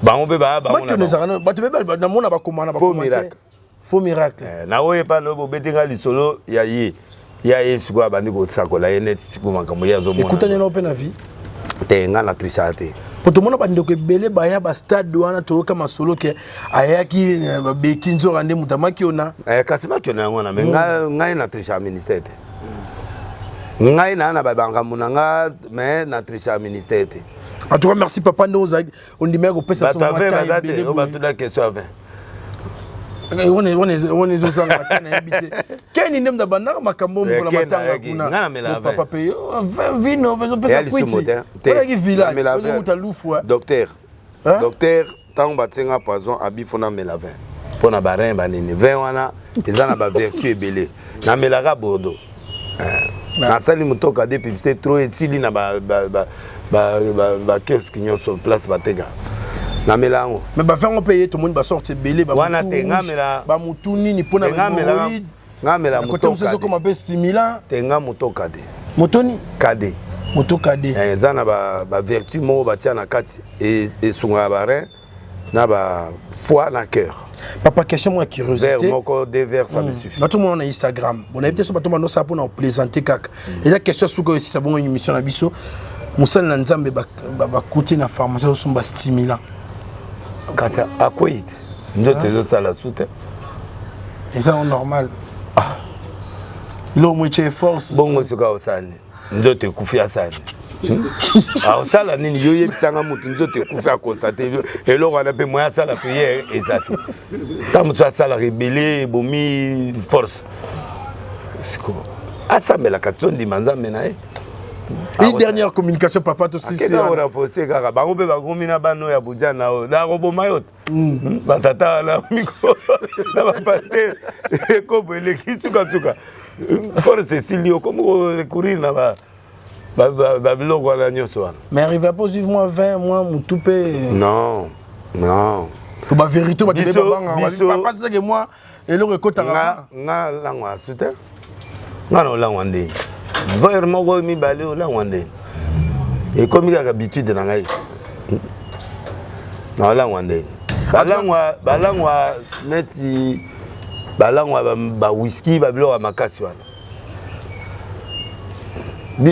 Ba on be ba on a ba te na mona ba komana ba komana. Faux miracle. Na oye pa no bo betenga lisolo ya ye. Ya ye siko abandi ko sakola yenet siko makambo ya zo mona. Écoutez na open avis. Tenga na trichate. Pour tout le monde bandi ko belé ba ya ba stade wana to kama solo ke ayaki ba bekinzo rande mutamaki ona. Kasi makiona ngona me ngai na tricha ministère. Ngai na ba banga munanga mais na tricha ministère. En tout cas merci papa Nozag on dit mego pesa son matin belé. On va tout la question à 20. On est aux angles habité. Quel est le banda makambo pour la matanga kuna. Papa paye 20 vino pesa kwiti. Voilà qui village. Docteur. Docteur tant batenga poison abifona melava. Pona barin banini 20 wana ezana ba vertu ebele. Na melaka Bordeaux. Na sali mutoka de publicité trop esili na ba kiosque nyonso place batega. Na melango mais ba faire on payer tout le monde va sortir belé ba wana tenga mela ba mutuni ni pona ba ngamela mutoka comme comme ba stimulant tenga mutoka de motoni kade motoka de zana ba vertu mo ba tia na kati et sunga ba rein na ba foi na cœur. Papa question moi curiosité vers moko deux vers ça me suffit. Ba tout monde na Instagram on a été sur ba tout monde ça pour nous plaisanter kaka et la question sous que si ça bon une émission na biso musala na nzambe ba côté na pharmacie sont ba stimulant. Kasi à quoi il nous te ça la soute et ça normal l'homme est force bon ce ka osani nous te kufia sana ah ça la nini yo yebisanga mutu nous te kufia constater et là on a peu moins ça la prière exact tant ça ça la rebelle bomi force c'est quoi ah ça mais la question de manza menae. Une dernière communication papa tout si c'est on renforcer kaka bango be bagomina bano ya bujana o na robo mayot batata na miko na ba pasteur ko bele kisuka suka for Cecilio comme recourir na ba biloko la nyoso wana mais arrive pas vivement 20 mois mutupe non pour la vérité ba te banga papa c'est que moi et le rekota nga langwa soutien nga no langwa ndeni vraiment go mi balé la wande et comme il a l'habitude na ngai na la wande balangwa neti balangwa ba whisky ba biloko makasi wana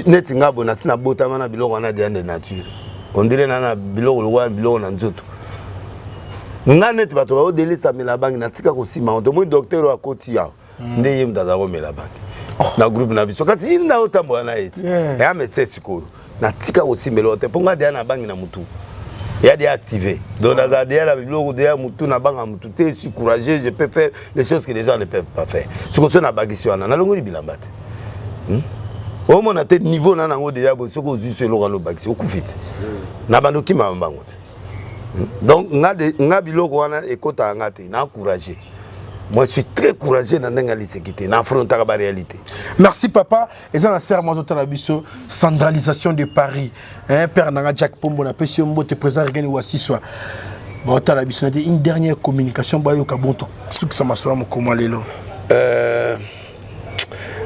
neti ngabo na sina bota mana biloko na de nature on dirait na biloko lo biloko na nzoto nga neti bato ba odelisa mela bangi na tika ko sima on mo docteur wa koti ya ndeye mdaza ko mela bangi na groupe na biso kati ina otambo na eti ya médecin sikoyo na tika aussi melote ponga dia na bangi na mutu ya dia activé donc dans dia la biloko dia mutu na banga mutu te suis courageux je peux faire les choses que les gens ne peuvent pas faire ce que na bagisi wana na longo bilambate au moins na te niveau na nango dia bo soko juste lo kano bagisi okufite na bandoki mambango donc nga biloko wana ekota ngate na encourager. Moi, je suis très courageux dans l'affronter la réalité. Merci, papa. Et ça, la serment de la centralisation de Paris. Père Nanga Jack Pombo, la PCO Mbo, te présent Regan Ouassi, soit. Une dernière communication, ce que ça m'a sauvé, comment les lots.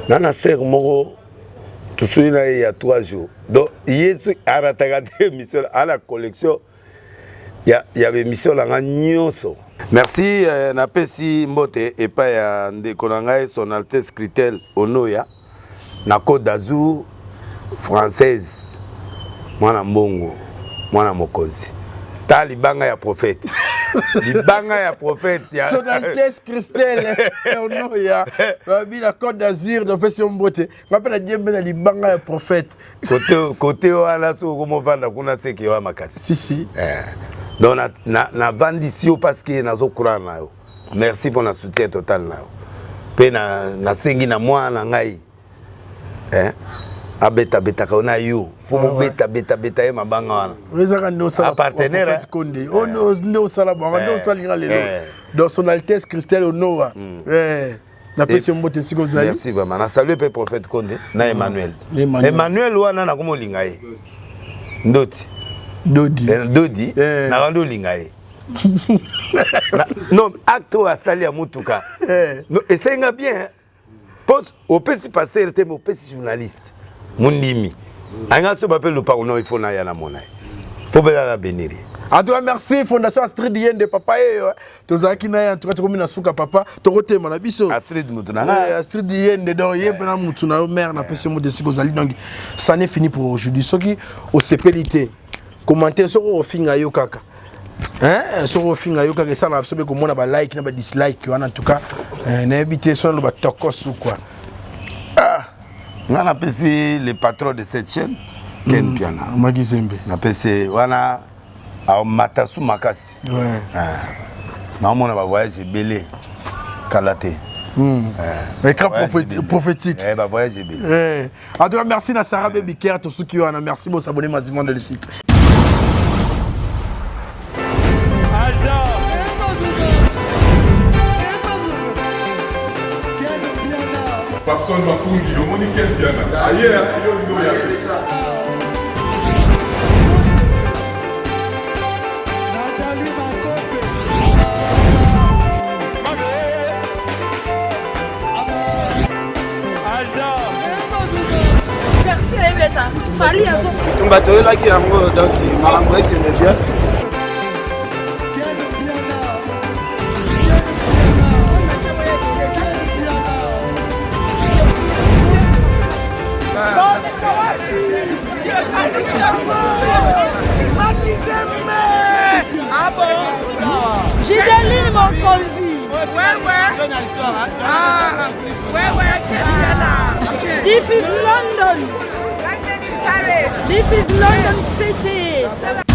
Dans la serment, tout ça, il y a 3 jours. Donc, hier, à la collection, il y avait une mission dans Nyonso. Merci, napesi mbote et pas ya ndekonanga son Altesse Critel Onoya na Côte d'Azur française mwana mbongo mwana mokonzi ta libanga ya prophète libanga ya prophète ya son Altesse Critel Onoya babi la Côte d'Azur napesi mbote ngapela diembe na libanga ya prophète côté wana so komo vanda kuna seki wa makasi si donc na vendisio parce que nazo courant na yo merci pour na soutien total na yo pe na sengi na mwana ngai abeta beta on a yo faut beta et mabanga wana Rezaka no sala partenaire Condé on no sala bonga no sala lelo dans son altesse Christiane Onoa na pesi mbote siko zai merci vraiment na saluer pe prophète Condé na Emmanuel wana na komo linga ye Dodi na rando linga ye non acte à sali à mutuka non essaye bien pose au pesi passer le thème au pesi journaliste Mundimi. Anga se m'appelle le parent, il faut na mona. Faut bien la bénir. En tout cas, merci Fondation Astrid Yen de papa. Tozaki na en tout cas tu na suka papa. Torote mana biso. Astrid Mutuna. Astrid Yen de doyer pena mutuna mère na pesi mo de siko zali donc ça n'est fini pour aujourd'hui. Soki au CPLT. Commenter sur au finga yo kaka. Hein sur au finga yo kaka ça na absolument comme on a ba like na ba dislike en tout cas na invitation ba tokos ou quoi. On a appelé le patron de cette chaîne, Ken Piana. Magizembe. On a appelé wana a Matasu Makasi. Ouais. Na on a voyage belé Kalaté. Écran prophétique. Eh bah voyage belé. En tout cas merci na Sarah Baby Care tous ceux qui ont merci pour s'abonner massivement dans le site. Personne m'a connu, on est quel bien. Ailleurs, il y a Fali avant. On va te là qui a moi dans le malamoué qui me dit. Ah bon? Gideline Mokonzi. Ouais. Ah, ouais. This is London. This is London City.